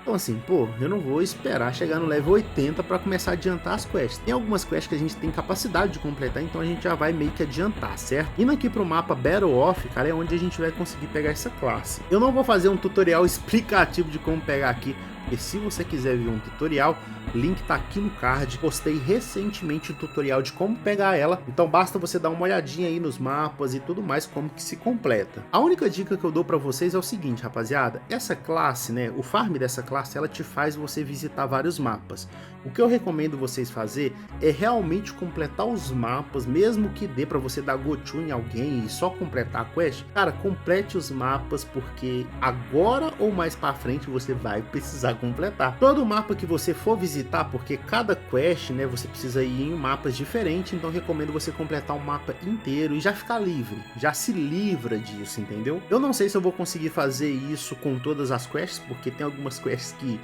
Speaker 1: Então assim, pô, eu não vou esperar chegar no level 80 para começar a adiantar as quests. Tem algumas quests que a gente tem capacidade de completar, então a gente já vai meio que adiantar, certo? Indo aqui pro mapa Battle Off, cara, é onde a gente vai conseguir pegar essa classe. Eu não vou fazer um tutorial explicativo de como pegar aqui, porque se você quiser ver um tutorial, link tá aqui no card. Postei recentemente um tutorial de como pegar ela, então basta você dar uma olhadinha aí nos mapas e tudo mais, como que se completa. A única dica que eu dou pra vocês é o seguinte, rapaziada, essa classe, né, o farm dessa classe, ela te faz você visitar vários mapas. O que eu recomendo vocês fazer é realmente completar os mapas, mesmo que dê pra você dar gochu em alguém e só completar a quest. Cara, complete os mapas, porque agora ou mais pra frente você vai precisar completar. Todo mapa que você for visitar, porque cada quest, né, você precisa ir em mapas diferentes, então recomendo você completar o mapa inteiro e já ficar livre, já se livra disso, entendeu? Eu não sei se eu vou conseguir fazer isso com todas as quests, porque tem algumas quests que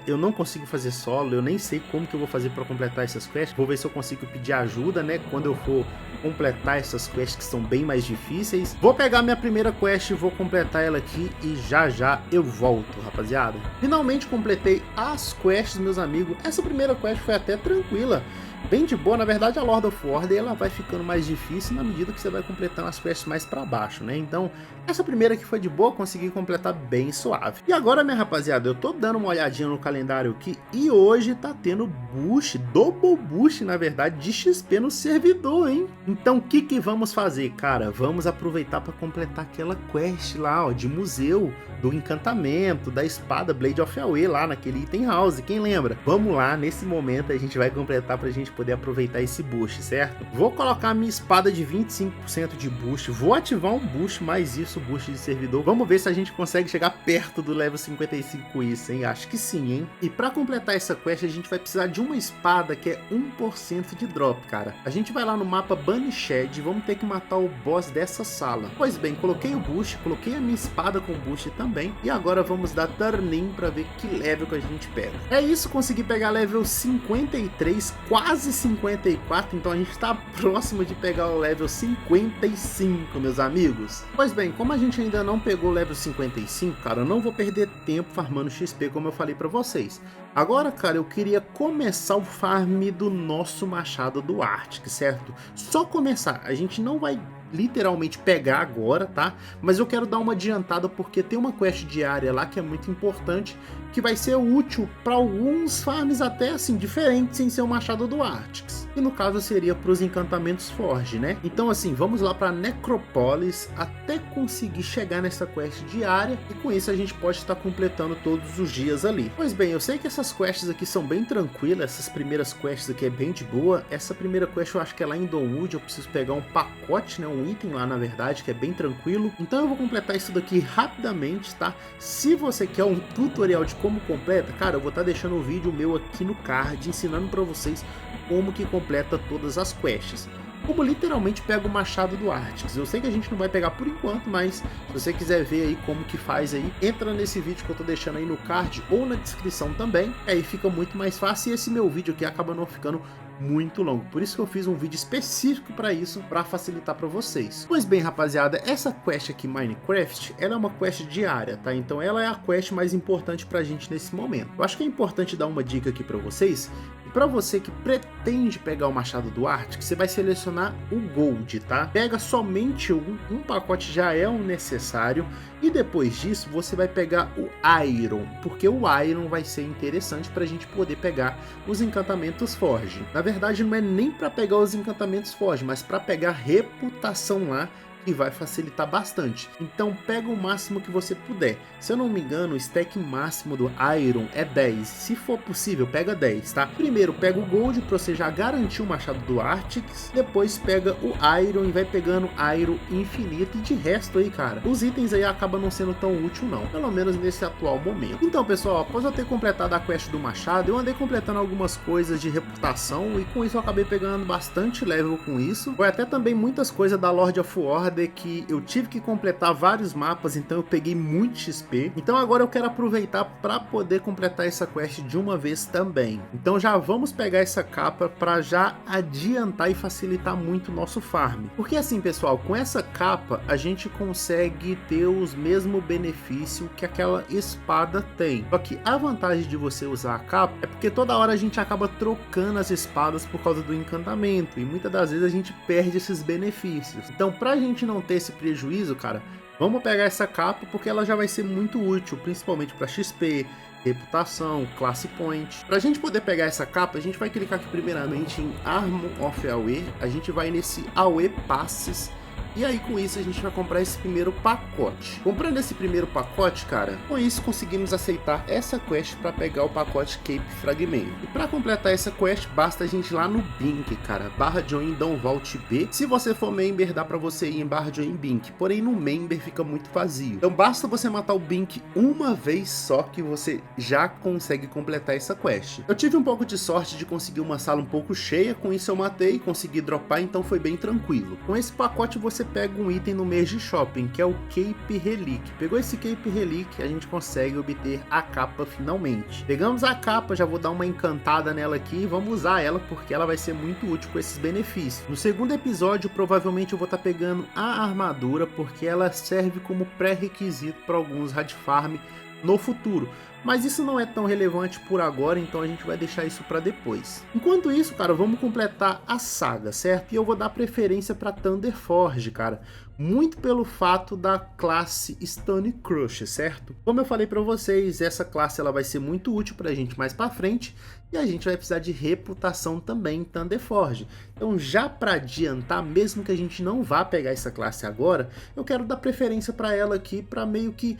Speaker 1: eu não consigo fazer solo, eu nem sei como que eu vou fazer para completar essas quests. Vou ver se eu consigo pedir ajuda, né, quando eu for completar essas quests que são bem mais difíceis. Vou pegar minha primeira quest e vou completar ela aqui e já já eu volto, rapaziada. Finalmente completei as quests, meus amigos. Essa primeira quest foi até tranquila, bem de boa. Na verdade, a Lord of Order ela vai ficando mais difícil na medida que você vai completando as quests mais para baixo, né? Então, essa primeira que foi de boa, consegui completar bem suave. E agora, minha rapaziada, eu tô dando uma olhadinha no calendário aqui e hoje tá tendo boost, double boost, na verdade, de XP no servidor, hein? Então, o que vamos fazer, cara? Vamos aproveitar para completar aquela quest lá, ó, de museu, do encantamento, da espada Blade of Away lá naquele item house, quem lembra? Vamos lá, nesse momento a gente vai completar pra gente poder aproveitar esse boost, certo? Vou colocar a minha espada de 25% de boost, vou ativar um boost, mais isso, boost de servidor. Vamos ver se a gente consegue chegar perto do level 55 com isso, hein? Acho que sim, hein? E pra completar essa quest a gente vai precisar de uma espada que é 1% de drop, cara. A gente vai lá no mapa Banished e vamos ter que matar o boss dessa sala. Pois bem, coloquei o boost, coloquei a minha espada com boost também, e agora vamos dar turn-in pra ver que level que a gente pega. É isso, consegui pegar level 53, quase 54, então a gente tá próximo de pegar o level 55, meus amigos. Pois bem, como a gente ainda não pegou o level 55, cara, eu não vou perder tempo farmando XP como eu falei pra vocês. Agora, cara, eu queria começar o farm do nosso machado do Arctic, certo? Só começar, a gente não vai literalmente pegar agora, tá? Mas eu quero dar uma adiantada porque tem uma quest diária lá que é muito importante, que vai ser útil para alguns farms até assim diferentes sem ser o machado do Arctix. E no caso seria para os encantamentos Forge, né? Então assim, vamos lá para Necropolis até conseguir chegar nessa quest diária e com isso a gente pode estar completando todos os dias ali. Pois bem, eu sei que essas quests aqui são bem tranquilas, essas primeiras quests aqui é bem de boa. Essa primeira quest eu acho que é lá em Dawnwood, eu preciso pegar um pacote, né? Um item lá na verdade, que é bem tranquilo. Então eu vou completar isso daqui rapidamente, tá? Se você quer um tutorial de como completa, cara, eu vou estar deixando um vídeo meu aqui no card ensinando para vocês como que completa todas as quests. Como literalmente pega o machado do Arctix. Eu sei que a gente não vai pegar por enquanto, mas se você quiser ver aí como que faz aí, entra nesse vídeo que eu tô deixando aí no card ou na descrição também, aí fica muito mais fácil e esse meu vídeo aqui acaba não ficando muito longo, por isso que eu fiz um vídeo específico para isso, para facilitar para vocês. Pois bem, rapaziada, essa quest aqui Minecraft, ela é uma quest diária, tá? Então ela é a quest mais importante pra gente nesse momento. Eu acho que é importante dar uma dica aqui para vocês. Para você que pretende pegar o machado do Arctic, você vai selecionar o Gold, tá? Pega somente um pacote já é o necessário e depois disso você vai pegar o Iron, porque o Iron vai ser interessante para a gente poder pegar os encantamentos Forge. Na verdade não é nem para pegar os encantamentos Forge, mas para pegar reputação lá, e vai facilitar bastante. Então pega o máximo que você puder. Se eu não me engano, o stack máximo do Iron é 10. Se for possível, pega 10, tá? Primeiro pega o Gold pra você já garantir o machado do Arctix. Depois pega o Iron e vai pegando Iron infinito. E de resto aí, cara, os itens aí acabam não sendo tão útil não. Pelo menos nesse atual momento. Então, pessoal, após eu ter completado a quest do machado, eu andei completando algumas coisas de reputação. E com isso eu acabei pegando bastante level com isso. Foi até também muitas coisas da Lord of Order que eu tive que completar vários mapas, então eu peguei muito XP. Então agora eu quero aproveitar para poder completar essa quest de uma vez também. Então já vamos pegar essa capa para já adiantar e facilitar muito o nosso farm. Porque assim, pessoal, com essa capa a gente consegue ter os mesmos benefícios que aquela espada tem. Só que a vantagem de você usar a capa é porque toda hora a gente acaba trocando as espadas por causa do encantamento. E muitas das vezes a gente perde esses benefícios. Então pra gente não ter esse prejuízo, cara, vamos pegar essa capa porque ela já vai ser muito útil, principalmente para XP, reputação, classe point. Pra gente poder pegar essa capa, a gente vai clicar aqui primeiramente em Armor of AOE, a gente vai nesse AOE Passes. E aí com isso a gente vai comprar esse primeiro pacote. Comprando esse primeiro pacote, cara, com isso conseguimos aceitar essa quest para pegar o pacote Cape Fragmento. E para completar essa quest, basta a gente ir lá no Bink, cara, barra join Downvault B. Se você for member, dá para você ir em barra join Bink, porém no member fica muito vazio. Então basta você matar o Bink uma vez só que você já consegue completar essa quest. Eu tive um pouco de sorte de conseguir uma sala um pouco cheia, com isso eu matei, consegui dropar, então foi bem tranquilo. Com esse pacote você pega um item no Merge Shopping, que é o Cape Relic. Pegou esse Cape Relic, a gente consegue obter a capa finalmente. Pegamos a capa, já vou dar uma encantada nela aqui e vamos usar ela porque ela vai ser muito útil com esses benefícios. No segundo episódio, provavelmente eu vou estar pegando a armadura porque ela serve como pré-requisito para alguns hard farm no futuro. Mas isso não é tão relevante por agora, então a gente vai deixar isso para depois. Enquanto isso, cara, vamos completar a saga, certo? E eu vou dar preferência para Thunderforge, cara. Muito pelo fato da classe Stone Crush, certo? Como eu falei para vocês, essa classe ela vai ser muito útil para a gente mais para frente. E a gente vai precisar de reputação também em Thunderforge. Então já para adiantar, mesmo que a gente não vá pegar essa classe agora, eu quero dar preferência para ela aqui para meio que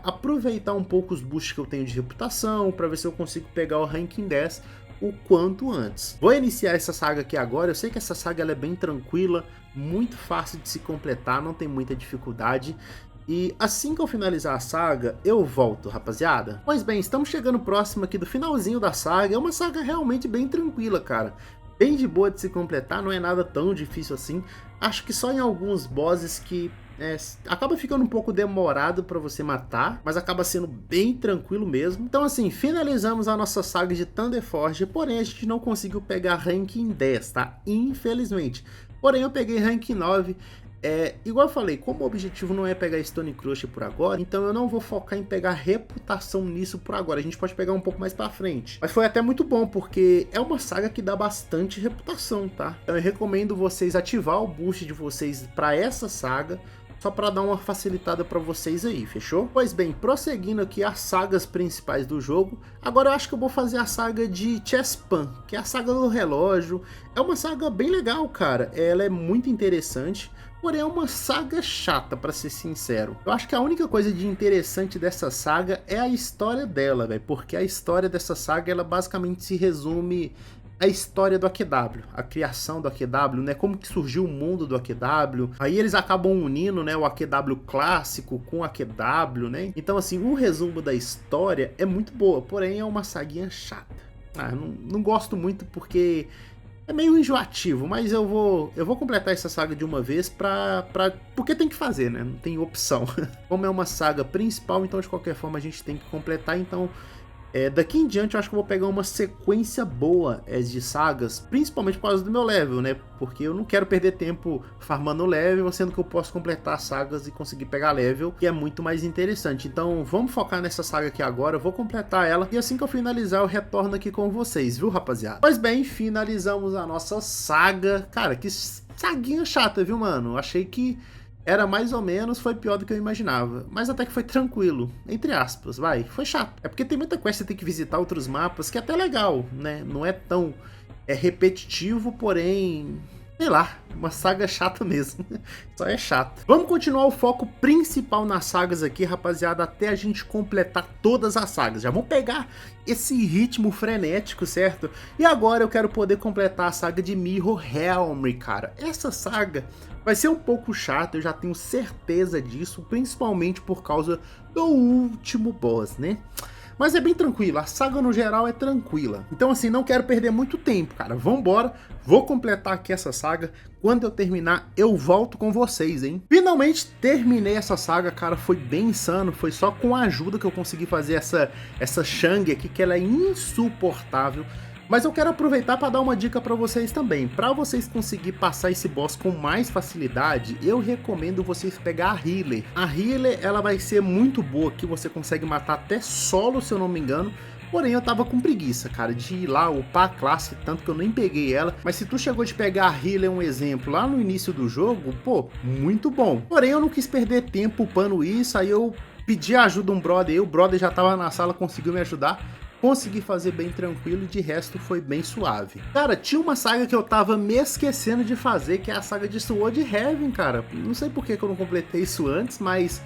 Speaker 1: aproveitar um pouco os boosts que eu tenho de reputação, para ver se eu consigo pegar o ranking 10 o quanto antes. Vou iniciar essa saga aqui agora. Eu sei que essa saga ela é bem tranquila, muito fácil de se completar, não tem muita dificuldade. E assim que eu finalizar a saga, eu volto, rapaziada. Pois bem, estamos chegando próximo aqui do finalzinho da saga. É uma saga realmente bem tranquila, cara. Bem de boa de se completar, não é nada tão difícil assim. Acho que só em alguns bosses que acaba ficando um pouco demorado para você matar, mas acaba sendo bem tranquilo mesmo. Então assim, finalizamos a nossa saga de Thunderforge, porém a gente não conseguiu pegar ranking 10, tá? Infelizmente. Porém eu peguei ranking 9. Igual eu falei, como o objetivo não é pegar Stone Crush por agora, então eu não vou focar em pegar reputação nisso por agora. A gente pode pegar um pouco mais pra frente. Mas foi até muito bom, porque é uma saga que dá bastante reputação, tá? Então eu recomendo vocês ativar o boost de vocês pra essa saga, só para dar uma facilitada para vocês aí, fechou? Pois bem, prosseguindo aqui as sagas principais do jogo, agora eu acho que eu vou fazer a saga de Chespan, que é a saga do relógio. É uma saga bem legal, cara, ela é muito interessante, porém é uma saga chata, para ser sincero. Eu acho que a única coisa de interessante dessa saga é a história dela, velho, porque a história dessa saga, ela basicamente se resume a história do AQW, a criação do AQW, né, como que surgiu o mundo do AQW, aí eles acabam unindo, né, o AQW clássico com o AQW, né, então assim, o resumo da história é muito boa, porém é uma saguinha chata. Não gosto muito porque é meio enjoativo, mas eu vou completar essa saga de uma vez porque tem que fazer, né, não tem opção. Como é uma saga principal, então de qualquer forma a gente tem que completar, então daqui em diante eu acho que eu vou pegar uma sequência boa de sagas, principalmente por causa do meu level, né? Porque eu não quero perder tempo farmando level, sendo que eu posso completar sagas e conseguir pegar level, que é muito mais interessante. Então vamos focar nessa saga aqui agora, eu vou completar ela e assim que eu finalizar eu retorno aqui com vocês, viu, rapaziada? Pois bem, finalizamos a nossa saga. Cara, que saguinha chata, viu, mano? Achei que era mais ou menos, foi pior do que eu imaginava. Mas até que foi tranquilo, entre aspas, vai. Foi chato. É porque tem muita quest, você tem que visitar outros mapas, que é até legal, né? Não é tão repetitivo, porém sei lá, uma saga chata mesmo. Só é chato. Vamos continuar o foco principal nas sagas aqui, rapaziada, até a gente completar todas as sagas. Já vamos pegar esse ritmo frenético, certo? E agora eu quero poder completar a saga de Mirror-Helm, cara. Essa saga vai ser um pouco chata, eu já tenho certeza disso, principalmente por causa do último boss, né? Mas é bem tranquilo, a saga no geral é tranquila. Então assim, não quero perder muito tempo, cara. Vambora, vou completar aqui essa saga. Quando eu terminar, eu volto com vocês, hein? Finalmente terminei essa saga, cara. Foi bem insano, foi só com a ajuda que eu consegui fazer essa Shang aqui, que ela é insuportável. Mas eu quero aproveitar para dar uma dica para vocês também. Para vocês conseguir passar esse boss com mais facilidade, eu recomendo vocês pegar a Healer. A Healer, ela vai ser muito boa, que você consegue matar até solo, se eu não me engano. Porém, eu tava com preguiça, cara, de ir lá upar a classe, tanto que eu nem peguei ela. Mas se tu chegou de pegar a Healer, um exemplo, lá no início do jogo, pô, muito bom. Porém, eu não quis perder tempo upando isso, aí eu pedi a ajuda de um brother, e o brother já tava na sala, conseguiu me ajudar. Consegui fazer bem tranquilo e de resto foi bem suave. Cara, tinha uma saga que eu tava me esquecendo de fazer, que é a saga de Sword Heaven, cara. Não sei por que eu não completei isso antes, mas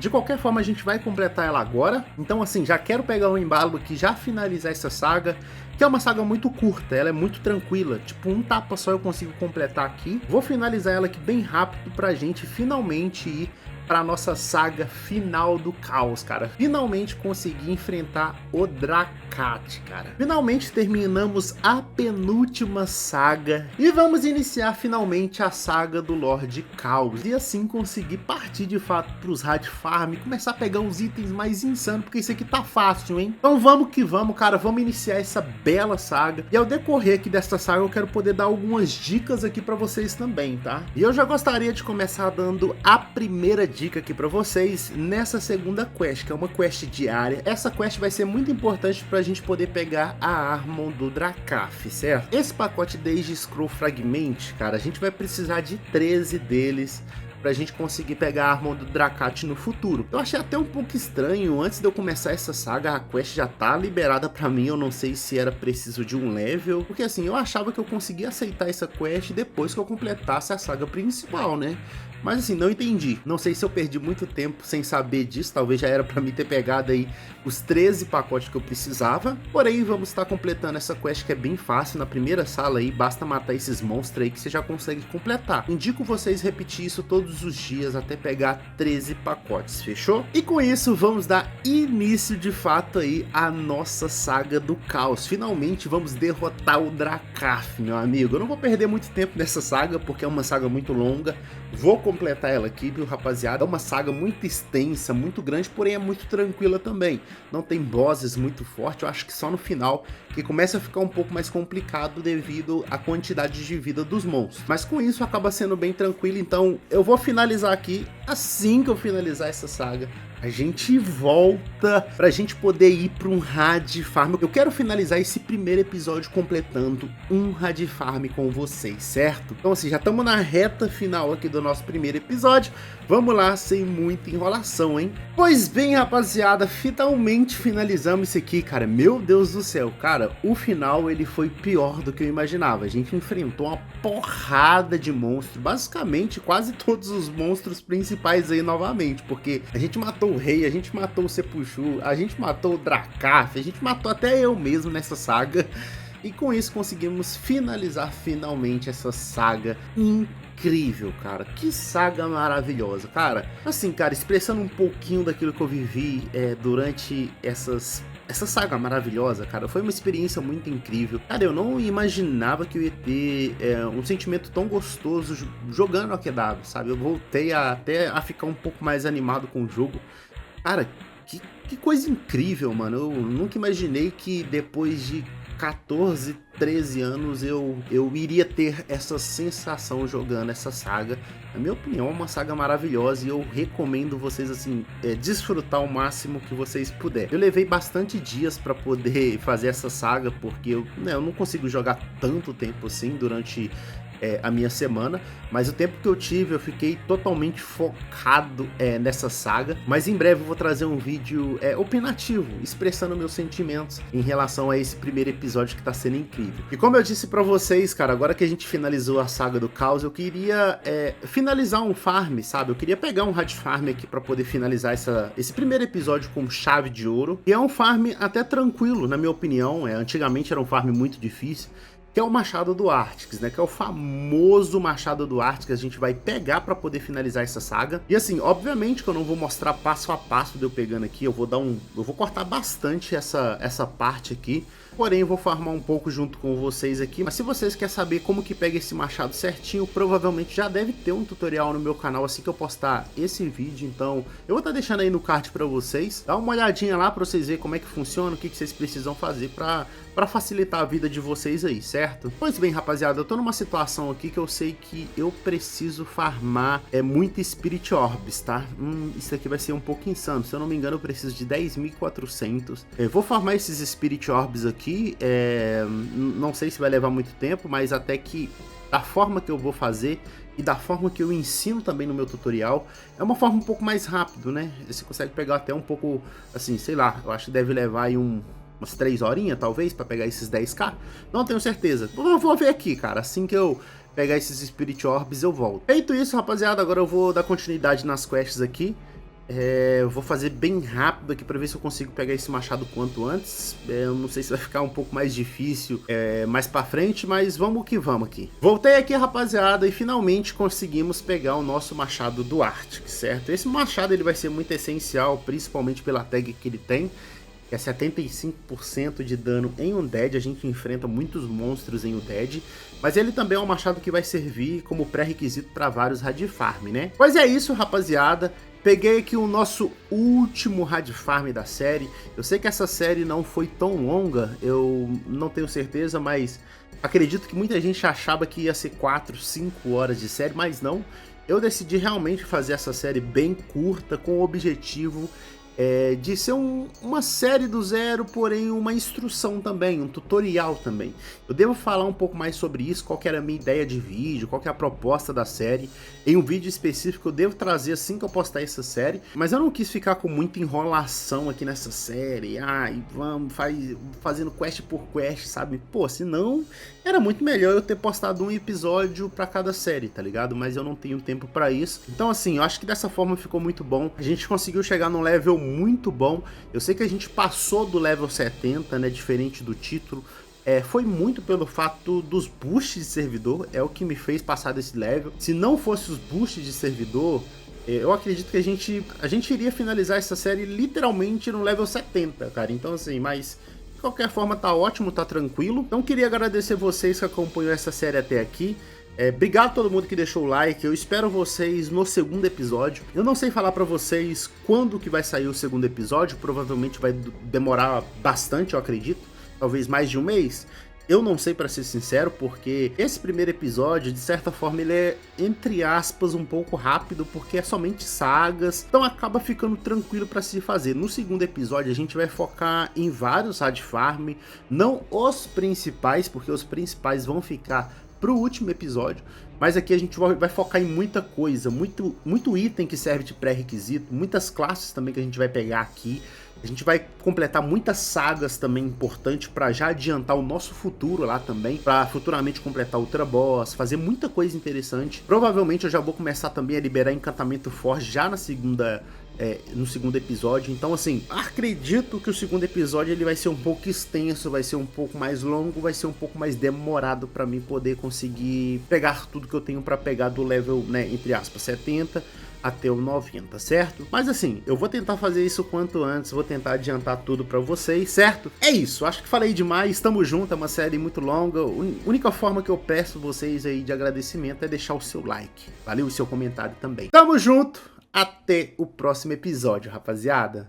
Speaker 1: de qualquer forma a gente vai completar ela agora. Então assim, já quero pegar o embalo aqui, já finalizar essa saga, que é uma saga muito curta, ela é muito tranquila. Tipo, um tapa só eu consigo completar aqui. Vou finalizar ela aqui bem rápido pra gente finalmente ir para nossa saga final do caos, cara. Finalmente consegui enfrentar o Drakkat, cara. Finalmente terminamos a penúltima saga e vamos iniciar finalmente a saga do Lorde Caos. E assim conseguir partir de fato para os Hard Farm e começar a pegar uns itens mais insanos, porque isso aqui tá fácil, hein? Então vamos que vamos, cara. Vamos iniciar essa bela saga. E ao decorrer aqui desta saga eu quero poder dar algumas dicas aqui para vocês também, tá? E eu já gostaria de começar dando a primeira dica aqui para vocês nessa segunda quest, que é uma quest diária. Essa quest vai ser muito importante para a gente poder pegar a Armor do Drakaf, certo? Esse pacote desde Scroll Fragment, cara, a gente vai precisar de 13 deles pra gente conseguir pegar a Armor do Drakkat no futuro. Eu achei até um pouco estranho, antes de eu começar essa saga, a quest já tá liberada pra mim, eu não sei se era preciso de um level, porque assim, eu achava que eu conseguia aceitar essa quest depois que eu completasse a saga principal, né? Mas assim, não entendi. Não sei se eu perdi muito tempo sem saber disso. Talvez já era pra mim ter pegado aí os 13 pacotes que eu precisava. Porém, vamos estar completando essa quest que é bem fácil. Na primeira sala aí, basta matar esses monstros aí que você já consegue completar. Indico vocês repetir isso todos os dias até pegar 13 pacotes, fechou? E com isso, vamos dar início de fato aí à nossa saga do caos. Finalmente vamos derrotar o Drakaf, meu amigo. Eu não vou perder muito tempo nessa saga, porque é uma saga muito longa. Vou completar ela aqui, viu, rapaziada? É uma saga muito extensa, muito grande, porém é muito tranquila também. Não tem bosses muito fortes, eu acho que só no final que começa a ficar um pouco mais complicado devido à quantidade de vida dos monstros. Mas com isso acaba sendo bem tranquilo, então eu vou finalizar aqui. Assim que eu finalizar essa saga, a gente volta pra gente poder ir pra um Hard Farm. Eu quero finalizar esse primeiro episódio completando um Hard Farm com vocês, certo? Então assim, já estamos na reta final aqui do nosso primeiro episódio. Vamos lá, sem muita enrolação, hein? Pois bem, rapaziada, finalmente finalizamos isso aqui, cara. Meu Deus do céu, cara, o final ele foi pior do que eu imaginava. A gente enfrentou uma porrada de monstros, basicamente quase todos os monstros principais aí novamente, porque a gente matou o rei, a gente matou o Sepuchu, a gente matou o Drakaf, a gente matou até eu mesmo nessa saga. E com isso conseguimos finalizar finalmente essa saga incrível, cara. Que saga maravilhosa, cara. Assim, cara, expressando um pouquinho daquilo que eu vivi durante essa saga maravilhosa, cara, foi uma experiência muito incrível. Cara, eu não imaginava que eu ia ter um sentimento tão gostoso jogando AQW, sabe? Eu voltei até a ficar um pouco mais animado com o jogo. Cara, que coisa incrível, mano. Eu nunca imaginei que depois de 14, 13 anos eu iria ter essa sensação jogando essa saga. Na minha opinião, é uma saga maravilhosa e eu recomendo vocês assim desfrutar o máximo que vocês puderem. Eu levei bastante dias para poder fazer essa saga, porque eu não consigo jogar tanto tempo assim durante a minha semana, mas o tempo que eu tive eu fiquei totalmente focado nessa saga. Mas em breve eu vou trazer um vídeo opinativo, expressando meus sentimentos em relação a esse primeiro episódio que tá sendo incrível. incrível. E como eu disse pra vocês, cara, agora que a gente finalizou a saga do caos, eu queria finalizar um farm, sabe? Eu queria pegar um hard farm aqui pra poder finalizar esse primeiro episódio com chave de ouro. E é um farm até tranquilo, na minha opinião. Antigamente era um farm muito difícil, que é o Machado do Artix, né? Que é o famoso Machado do Artix que a gente vai pegar pra poder finalizar essa saga. E assim, obviamente que eu não vou mostrar passo a passo de eu pegando aqui, eu vou cortar bastante essa parte aqui. Porém, eu vou farmar um pouco junto com vocês aqui. Mas se vocês querem saber como que pega esse machado certinho, provavelmente já deve ter um tutorial no meu canal assim que eu postar esse vídeo. Então, eu vou estar deixando aí no card pra vocês. Dá uma olhadinha lá pra vocês verem como é que funciona, o que vocês precisam fazer pra facilitar a vida de vocês aí, certo? Pois bem, rapaziada, eu tô numa situação aqui que eu sei que eu preciso farmar muito Spirit Orbs, tá? Isso aqui vai ser um pouco insano. Se eu não me engano, eu preciso de 10.400. Eu vou farmar esses Spirit Orbs aqui. Não sei se vai levar muito tempo, mas até que da forma que eu vou fazer e da forma que eu ensino também no meu tutorial, é uma forma um pouco mais rápido, né? Você consegue pegar até um pouco, assim, sei lá, eu acho que deve levar aí umas 3 horinhas, talvez, pra pegar esses 10k. Não tenho certeza. Vou ver aqui, cara, assim que eu pegar esses Spirit Orbs eu volto. Feito isso, rapaziada, agora eu vou dar continuidade nas quests aqui. Eu vou fazer bem rápido aqui para ver se eu consigo pegar esse machado quanto antes. Eu não sei se vai ficar um pouco mais difícil mais para frente, mas vamos que vamos aqui. Voltei aqui, rapaziada, e finalmente conseguimos pegar o nosso machado do Arctic, certo? Esse machado ele vai ser muito essencial, principalmente pela tag que ele tem, que é 75% de dano em Undead. A gente enfrenta muitos monstros em Undead, mas ele também é um machado que vai servir como pré-requisito para vários Rad Farm, né? Pois é isso, rapaziada. Peguei aqui o nosso último Rad Farm da série. Eu sei que essa série não foi tão longa, eu não tenho certeza, mas acredito que muita gente achava que ia ser 4, 5 horas de série, mas não. Eu decidi realmente fazer essa série bem curta, com o objetivo de ser uma série do zero, porém uma instrução também, um tutorial também. Eu devo falar um pouco mais sobre isso, qual que era a minha ideia de vídeo, qual que é a proposta da série. Em um vídeo específico eu devo trazer assim que eu postar essa série, mas eu não quis ficar com muita enrolação aqui nessa série, e vamos fazendo quest por quest, sabe? Pô, senão era muito melhor eu ter postado um episódio pra cada série, tá ligado? Mas eu não tenho tempo pra isso. Então assim, eu acho que dessa forma ficou muito bom. A gente conseguiu chegar num level muito bom. Eu sei que a gente passou do level 70, né? Diferente do título. Foi muito pelo fato dos boosts de servidor, é o que me fez passar desse level. Se não fosse os boosts de servidor, eu acredito que a gente iria finalizar essa série literalmente no level 70, cara. Então assim, mas de qualquer forma tá ótimo, tá tranquilo. Então queria agradecer vocês que acompanham essa série até aqui. Obrigado a todo mundo que deixou o like. Eu espero vocês no segundo episódio. Eu não sei falar pra vocês quando que vai sair o segundo episódio. Provavelmente vai demorar bastante, eu acredito. Talvez mais de um mês. Eu não sei, pra ser sincero, porque esse primeiro episódio, de certa forma, ele é, entre aspas, um pouco rápido, porque é somente sagas, então acaba ficando tranquilo pra se fazer. No segundo episódio a gente vai focar em vários Rad Farm, não os principais, porque os principais vão ficar pro último episódio, mas aqui a gente vai focar em muita coisa, muito item que serve de pré-requisito, muitas classes também que a gente vai pegar aqui. A gente vai completar muitas sagas também importantes para já adiantar o nosso futuro lá também, para futuramente completar Ultra Boss, fazer muita coisa interessante. Provavelmente eu já vou começar também a liberar Encantamento Forte já no segundo episódio. Então assim, acredito que o segundo episódio ele vai ser um pouco extenso, vai ser um pouco mais longo, vai ser um pouco mais demorado para mim poder conseguir pegar tudo que eu tenho para pegar do level, né, entre aspas, 70 até o 90, certo? Mas assim, eu vou tentar fazer isso quanto antes, vou tentar adiantar tudo pra vocês, certo? É isso, acho que falei demais, tamo junto, é uma série muito longa. A única forma que eu peço vocês aí de agradecimento é deixar o seu like, valeu? O seu comentário também. Tamo junto, até o próximo episódio, rapaziada.